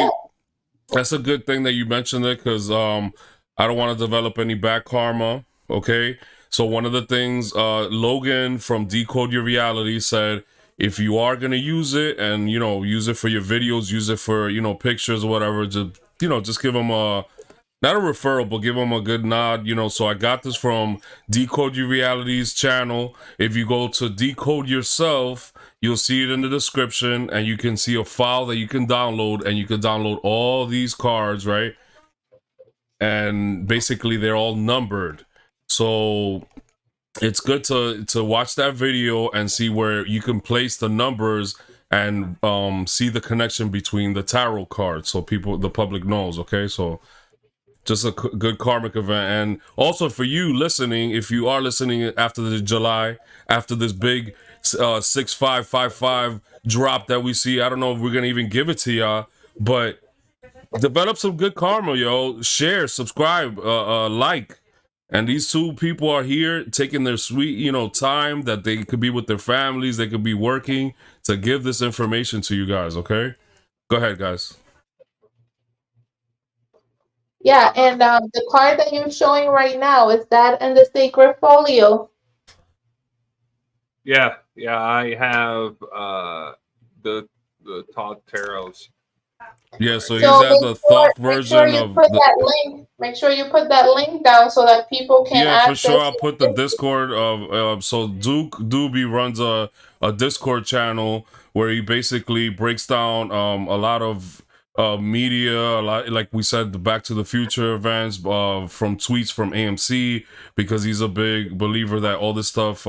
that's a good thing that you mentioned it, because I don't want to develop any bad karma Okay, so one of the things Logan from Decode Your Reality said, if you are gonna use it and use it for your videos, use it for pictures or whatever, just give them a not a referral, but give them a good nod. So I got this from Decode Your Reality's channel. If you go to Decode Yourself, you'll see it in the description, and you can see a file that you can download, and you can download all these cards, right? And basically they're all numbered. So it's good to watch that video and see where you can place the numbers and see the connection between the tarot cards, so the public knows. Okay, so just a good karmic event. And also for you listening, if you are listening after the July, after this big 6555 drop that we see, I don't know if we're gonna even give it to y'all, but develop some good karma, yo. Share, subscribe, like. And these two people are here taking their sweet, time that they could be with their families, they could be working to give this information to you guys, okay? Go ahead, guys. Yeah, and the card that you're showing right now, is that in the sacred folio? Yeah, I have the Todd Tarots. Yeah, so he's So at the thought make sure version you of put the. that link. Make sure you put that link down so that people can Yeah, for sure. access I'll put the it. Discord of so Duke Doobie runs a Discord channel where he basically breaks down a lot of media, a lot, like we said, the Back to the Future events from tweets from AMC, because he's a big believer that all this stuff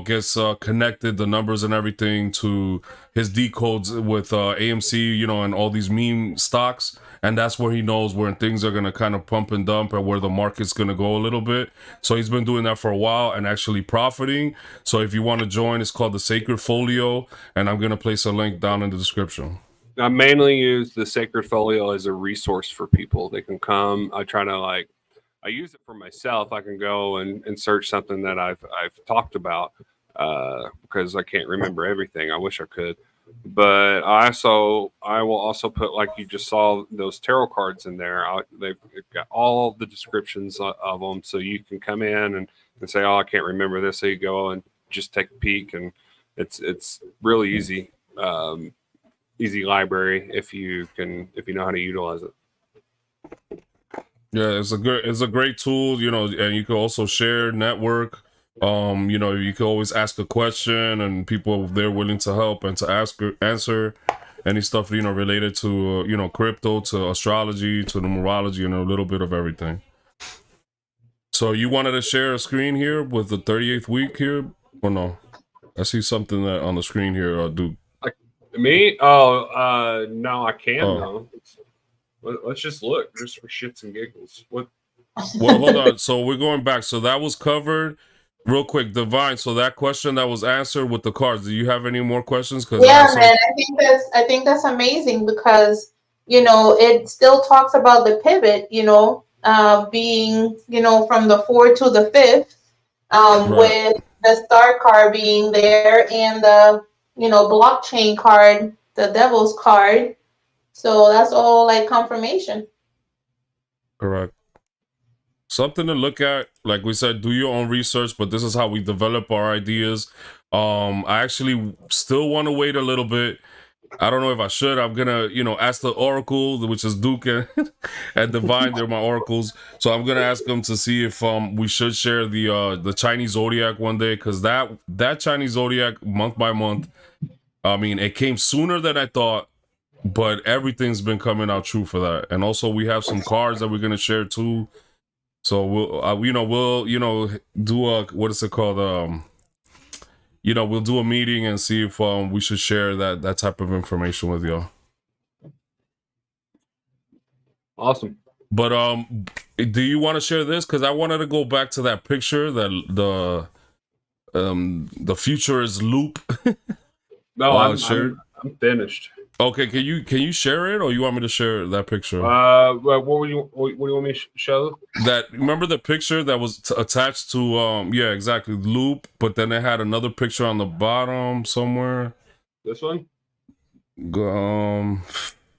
gets connected, the numbers and everything, to his decodes with AMC, and all these meme stocks. And that's where he knows where things are going to kind of pump and dump and where the market's going to go a little bit. So he's been doing that for a while and actually profiting. So if you want to join, it's called the Sacred Folio, and I'm going to place a link down in the description. I mainly use the Sacred Folio as a resource for people. They can come. I try to I use it for myself. I can go and search something that I've talked about because I can't remember everything. I wish I could, but I will also put, like you just saw, those tarot cards in there. They've got all the descriptions of them, so you can come in and say, "Oh, I can't remember this." So you go and just take a peek, and it's really easy. Easy library if you know how to utilize it. Yeah, it's a great tool, and you can also share, network. You can always ask a question, and people they're willing to help and to answer any stuff related to crypto, to astrology, to numerology, and a little bit of everything. So you wanted to share a screen here with the 38th week here, or no? I see something that on the screen here, Duke. Me? Oh, no, I can Oh. though. Let's just look, just for shits and giggles. What? Well, hold on. So we're going back. So that was covered. Real quick, Divine. So that question that was answered with the cards. Do you have any more questions? Because Yeah, man, I think that's amazing because it still talks about the pivot, being from the 4 to the 5th, right. with the star card being there and the blockchain card, the devil's card. So that's all like confirmation. Correct. Something to look at. Like we said, do your own research, but this is how we develop our ideas. I actually still want to wait a little bit. I don't know if I should. I'm gonna, ask the Oracle, which is Duke and Divine. They're my oracles, so I'm gonna ask them to see if we should share the Chinese zodiac one day, because that Chinese zodiac, month by month, I mean, it came sooner than I thought, but everything's been coming out true for that. And also, we have some cards that we're gonna share too. So we'll do a, what is it called? We'll do a meeting and see if we should share that type of information with y'all. Awesome. But do you want to share this? Because I wanted to go back to that picture that the future is loop. No, I'm finished. Okay, can you share it, or you want me to share that picture? What do you want me to show? That, remember the picture that was attached to yeah, exactly, loop, but then it had another picture on the bottom somewhere. This one? That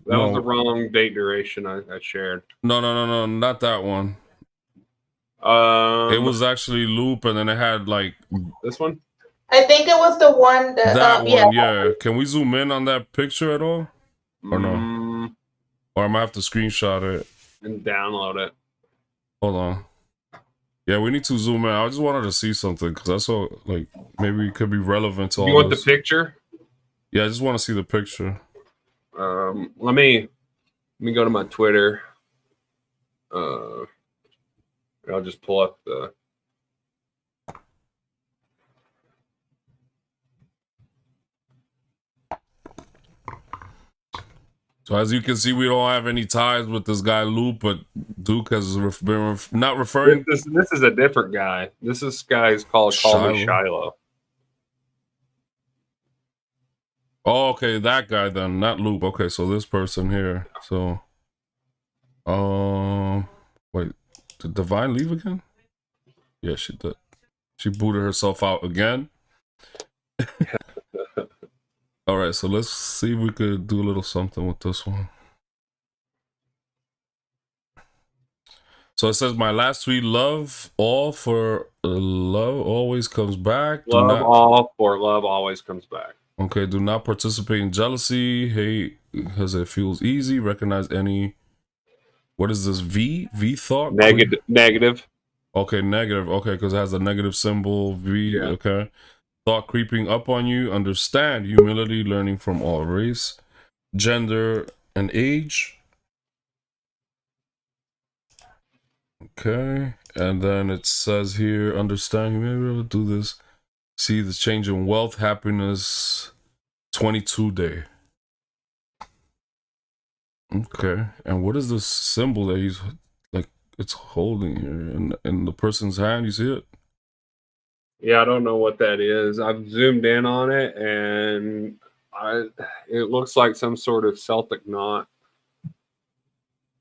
was the wrong date duration I shared. No, not that one. It was actually loop, and then it had like this one. I think it was the one that yeah. one. Yeah. Can we zoom in on that picture at all, or no? Or I might have to screenshot it and download it. Hold on. Yeah, we need to zoom in. I just wanted to see something because I saw like maybe it could be relevant to all. You want this. the picture? Yeah, I just want to see the picture. Let me go to my Twitter. I'll just pull up the. So as you can see, we don't have any ties with this guy Luke, but Duke has been not referring. This is a different guy. This guy is called Call Me Shiloh. Oh, okay, that guy then, not Luke. Okay, so this person here. So, wait, did Divine leave again? Yeah, she did. She booted herself out again. All right, so let's see if we could do a little something with this one. So it says, my last tweet, love all for love always comes back. Love all for love always comes back. Okay, do not participate in jealousy, hate, because it feels easy. Recognize any, what is this, V thought? Negative. Okay, negative. Okay, because it has a negative symbol, V, yeah. Okay. Thought creeping up on you. Understand humility, learning from all race, gender, and age. Okay, and then it says here, understand humility, do this. See the change in wealth, happiness, 22 day. Okay, and what is this symbol that he's like? It's holding here in the person's hand. You see it? Yeah, I don't know what that is. I've zoomed in on it, and it looks like some sort of Celtic knot.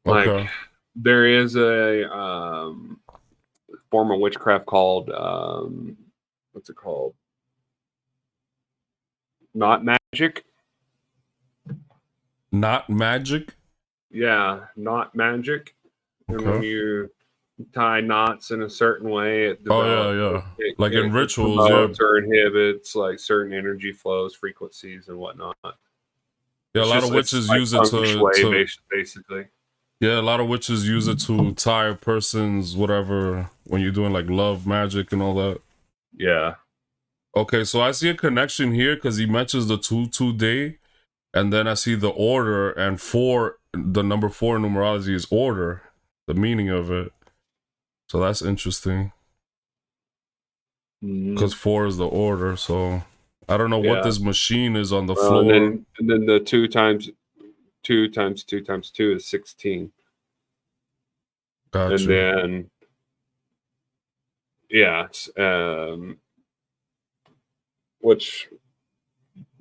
Okay. Like there is a form of witchcraft called what's it called? Not magic. Not magic. Yeah, not magic. Okay. And when you tie knots in a certain way, it develops, like in rituals, or inhibits like certain energy flows, frequencies, and whatnot. Yeah, a lot of witches use it to basically. Yeah, a lot of witches use it to tie a person's whatever when you're doing like love magic and all that. Yeah. Okay, so I see a connection here because he mentions the 2 day, and then I see the order, and 4, the number 4 in numerology is order, the meaning of it. So that's interesting. Because 4 is the order, so I don't know what this machine is on the floor. And then the 2 times 2 times 2 times 2 is 16. Gotcha. And then, yeah, which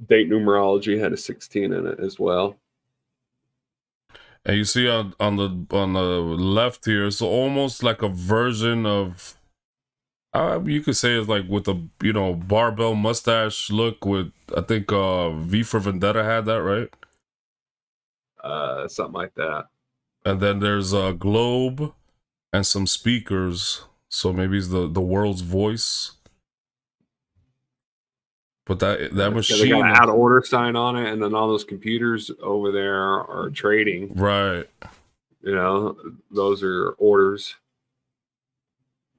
date numerology had a 16 in it as well. And you see on the left here, it's almost like a version of, you could say it's like with a barbell mustache look with, I think V for Vendetta had that, right? Something like that. And then there's a globe and some speakers, so maybe it's the world's voice. But that machine, they got an out of order sign on it, and then all those computers over there are trading. Right. Those are orders.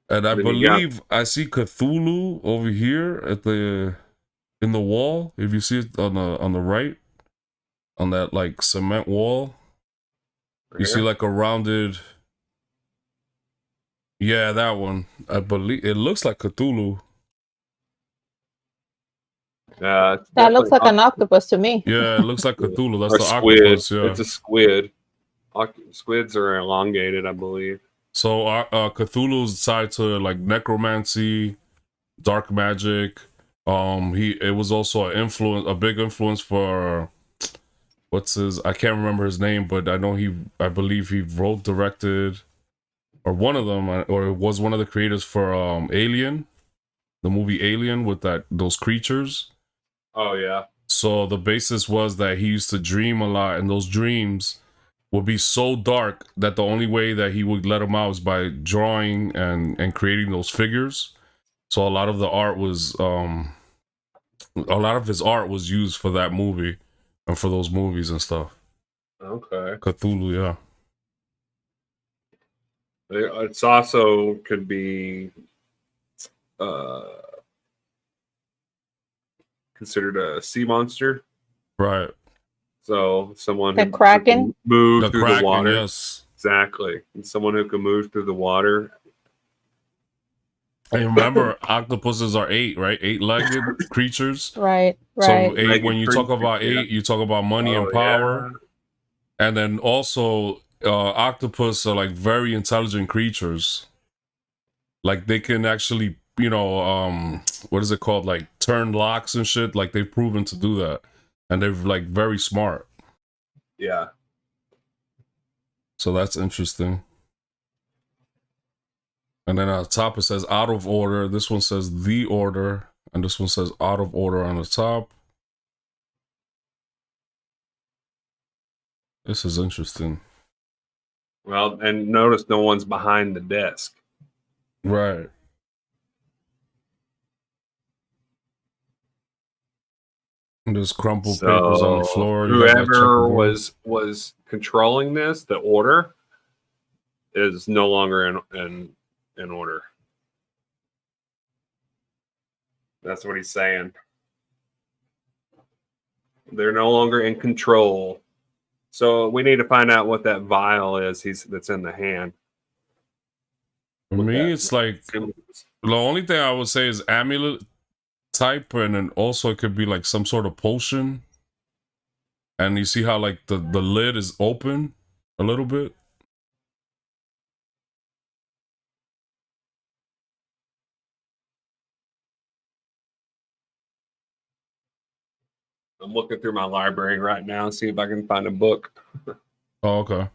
And I believe I see Cthulhu over here in the wall. If you see it on the right, on that like cement wall, you see like a rounded. Yeah, that one. I believe it looks like Cthulhu. That looks like an octopus to me. Yeah, it looks like Cthulhu. That's the squid. Octopus. Yeah, it's a squid. Squids are elongated, I believe. So Cthulhu's tied to like necromancy, dark magic. It was also a big influence for I can't remember his name, but I believe he wrote, directed, or one of them, or was one of the creators for Alien, the movie Alien with those creatures. Oh yeah. So the basis was that he used to dream a lot, and those dreams would be so dark that the only way that he would let him out is by drawing and creating those figures. So a lot of the art was a lot of his art was used for that movie and for those movies and stuff. Okay. Cthulhu, yeah. It's also could be considered a sea monster. Right. So someone The who Kraken? can move The through Kraken, the water. yes. Exactly. And someone who can move through the water. And remember, octopuses are 8, right? 8-legged creatures. Right, So right. 8, when Legged you talk creature, about 8, yeah. you talk about money and Oh, power. yeah. And then also, octopus are like very intelligent creatures. Like they can actually, what is it called? Like turn locks and shit. Like they've proven to do that, and they're like very smart. Yeah. So that's interesting. And then on the top it says out of order. This one says the order, and this one says out of order on the top. This is interesting. Well, and notice no one's behind the desk. Right. And there's crumpled papers on the So floor. You have that whoever checkerboard. was controlling this, the order, is no longer in order. That's what he's saying. They're no longer in control. So we need to find out what that vial is that's in the hand. For me, it's like the only thing I would say is amulet type, and then also it could be like some sort of potion. And you see how like the lid is open a little bit. I'm looking through my library right now and see if I can find a book. Oh, okay.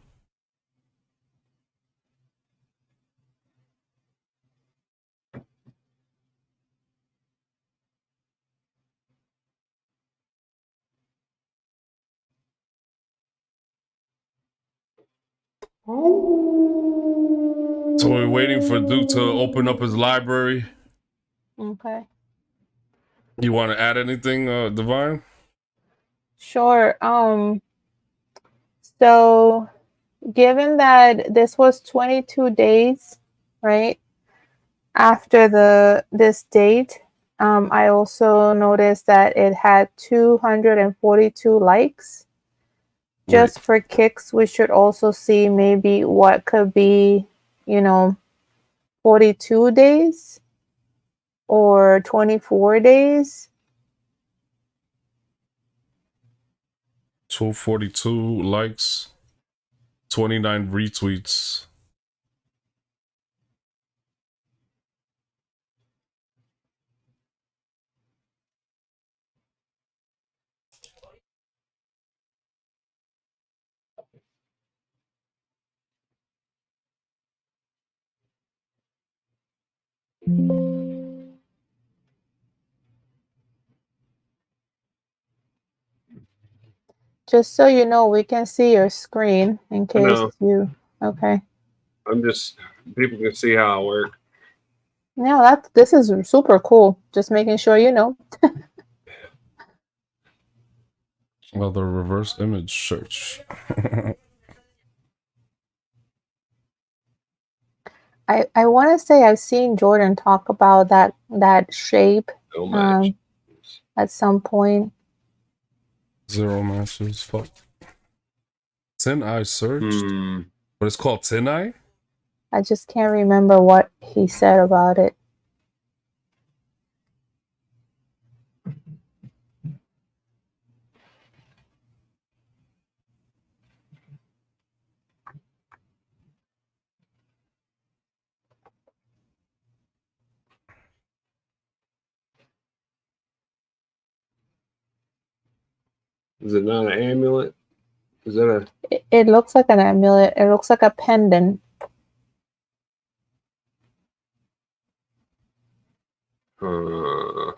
So we're waiting for Duke to open up his library. Okay. You want to add anything, Divine? Sure. So given that this was 22 days, right, after this date, I also noticed that it had 242 likes. Just for kicks, we should also see maybe what could be, 42 days or 24 days. 242 likes, 29 retweets. Just so you know, we can see your screen in I case know. you. Okay. I'm just people can see how I work. Yeah, this is super cool. Just making sure you know. Well, the reverse image search. I want to say I've seen Jordan talk about that shape So much. at some point. 0 matches. Fuck. Tin Eye searched, but it's called Tin Eye. I just can't remember what he said about it. Is it not an amulet? Is that a? It looks like an amulet. It looks like a pendant. The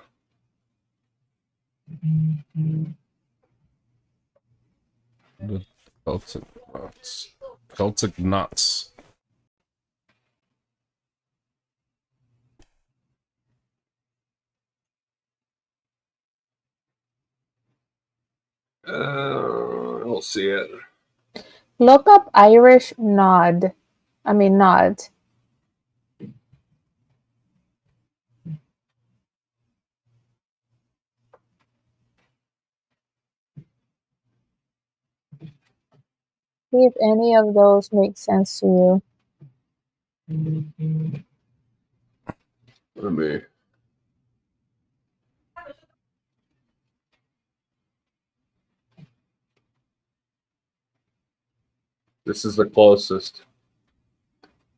knots. Celtic knots. I don't see it. Look up Irish nod. I mean nod. See if any of those make sense to you. Let me. This is the closest.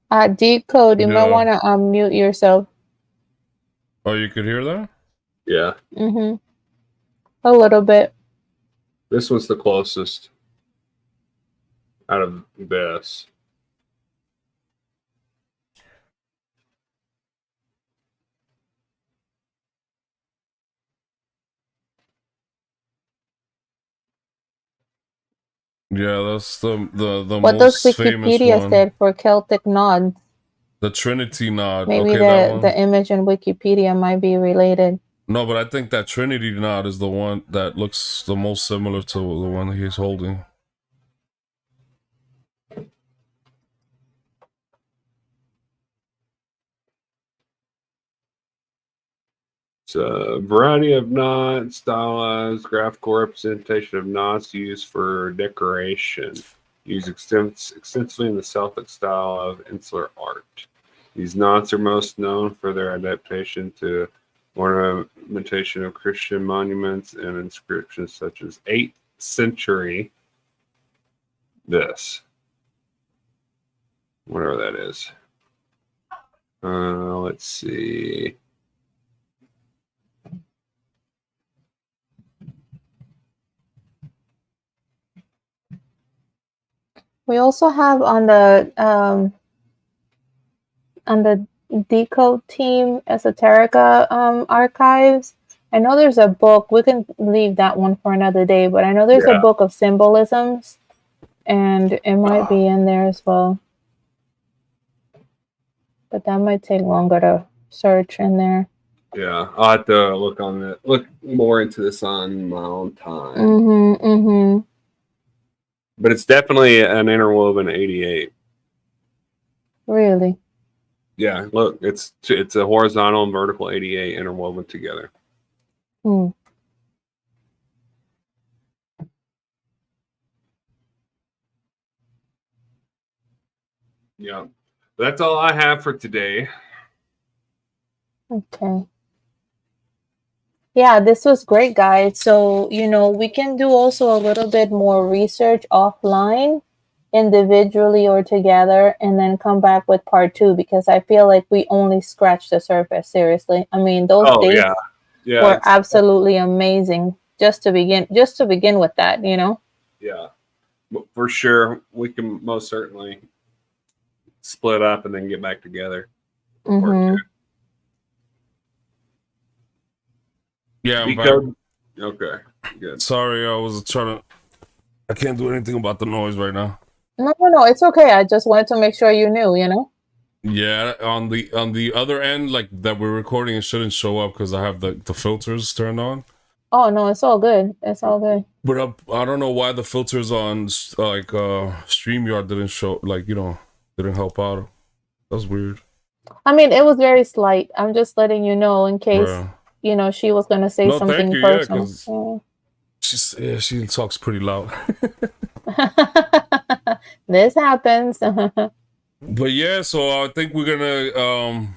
Decode, you might Yeah. want to unmute yourself. Oh, you could hear that? Yeah. Mm-hmm. A little bit. This was the closest out of this. Yeah, that's the What does most famous Wikipedia one. say for Celtic nod? The Trinity nod. Maybe Okay, that one. the image in Wikipedia might be related. No, but I think that Trinity nod is the one that looks the most similar to the one he's holding. It's a variety of knots, stylized graphical representation of knots used for decoration, used extensively in the Celtic style of insular art. These knots are most known for their adaptation to ornamentation of Christian monuments and inscriptions such as 8th century this. Whatever that is. Let's see. We also have on the Decode team Esoterica archives. I know there's a book. We can leave that one for another day, but I know there's a book of symbolisms, and it might be in there as well. But that might take longer to search in there. Yeah, I'll have to look more into this on my own time. Mm-hmm. Mm-hmm. But it's definitely an interwoven 88. Really? Yeah, look, it's a horizontal and vertical 88 interwoven together. Hmm. Yeah, that's all I have for today. Okay. Yeah, this was great, guys. So, we can do also a little bit more research offline, individually or together, and then come back with part 2 because I feel like we only scratched the surface, seriously. I mean, those dates were absolutely amazing just to begin with that, Yeah, for sure. We can most certainly split up and then get back together. Mm-hmm. Yeah, I'm Decode. Okay, good. Sorry, I can't do anything about the noise right now. No, it's okay. I just wanted to make sure you knew, Yeah, on the other end, like that we're recording, it shouldn't show up because I have the filters turned on. Oh no, it's all good. It's all good. But I don't know why the filters on StreamYard didn't show, didn't help out. That's weird. I mean, it was very slight. I'm just letting you know in case she was gonna say something personal. She talks pretty loud. This happens. But yeah, so I think we're gonna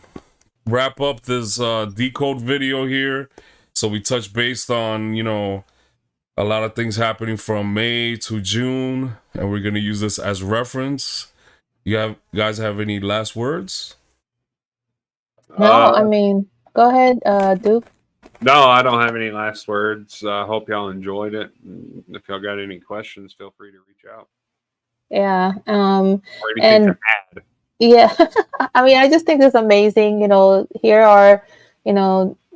wrap up this decode video here. So we touched based on a lot of things happening from May to June, and we're gonna use this as reference. Guys have any last words? No, I mean, go ahead, Duke. No, I don't have any last words. I hope y'all enjoyed it. And if y'all got any questions, feel free to reach out. Yeah. Or anything to add. Yeah. I mean, I just think it's amazing. Here are,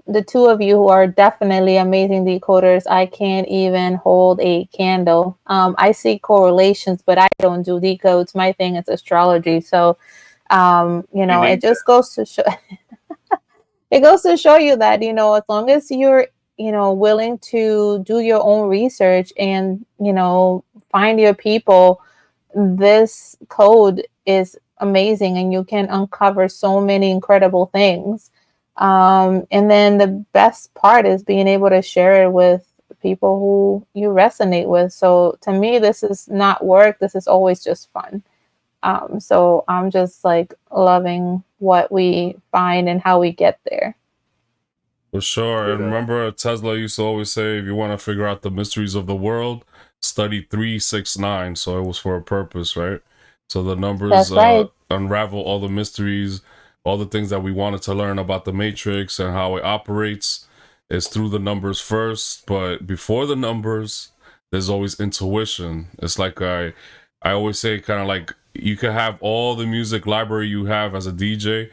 the two of you who are definitely amazing decoders, I can't even hold a candle. I see correlations, but I don't do decodes. My thing is astrology. So, it just goes to show. It goes to show you that, as long as you're, willing to do your own research and, find your people, this code is amazing and you can uncover so many incredible things. And then the best part is being able to share it with people who you resonate with. So to me, this is not work. This is always just fun. So I'm just like loving what we find and how we get there. For sure. And remember, Tesla used to always say, if you want to figure out the mysteries of the world, study 369. So it was for a purpose, right? So the numbers That's right. unravel all the mysteries, all the things that we wanted to learn about the matrix and how it operates is through the numbers first. But before the numbers, there's always intuition. It's like I always say, kind of like you can have all the music library you have as a DJ,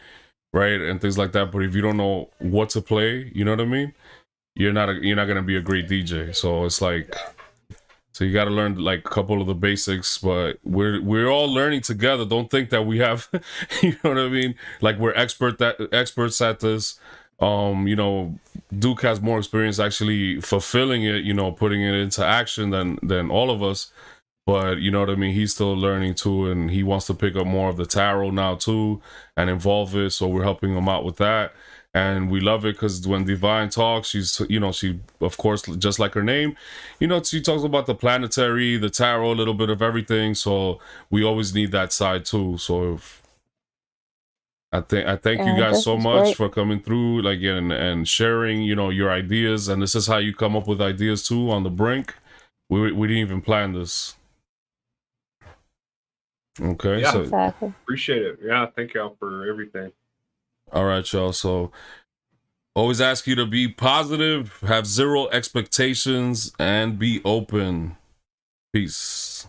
right, and things like that, but if you don't know what to play, you know what I mean, you're not gonna be a great DJ. So it's like, so you got to learn like a couple of the basics, but we're all learning together. Don't think that we have you know what I mean, like we're experts at this. Duke has more experience actually fulfilling it, putting it into action than all of us. But you know what I mean, he's still learning too, and he wants to pick up more of the tarot now too and involve it, so we're helping him out with that. And we love it because when Divine talks, she's, she, of course, just like her name, she talks about the planetary, the tarot, a little bit of everything. So we always need that side too. So I thank you guys so much for coming through, like, and sharing, your ideas. And this is how you come up with ideas too on the brink. We didn't even plan this. Okay, yeah, so exactly. Appreciate it. Yeah, thank y'all for everything. All right, y'all. So always ask you to be positive, have zero expectations, and be open. Peace.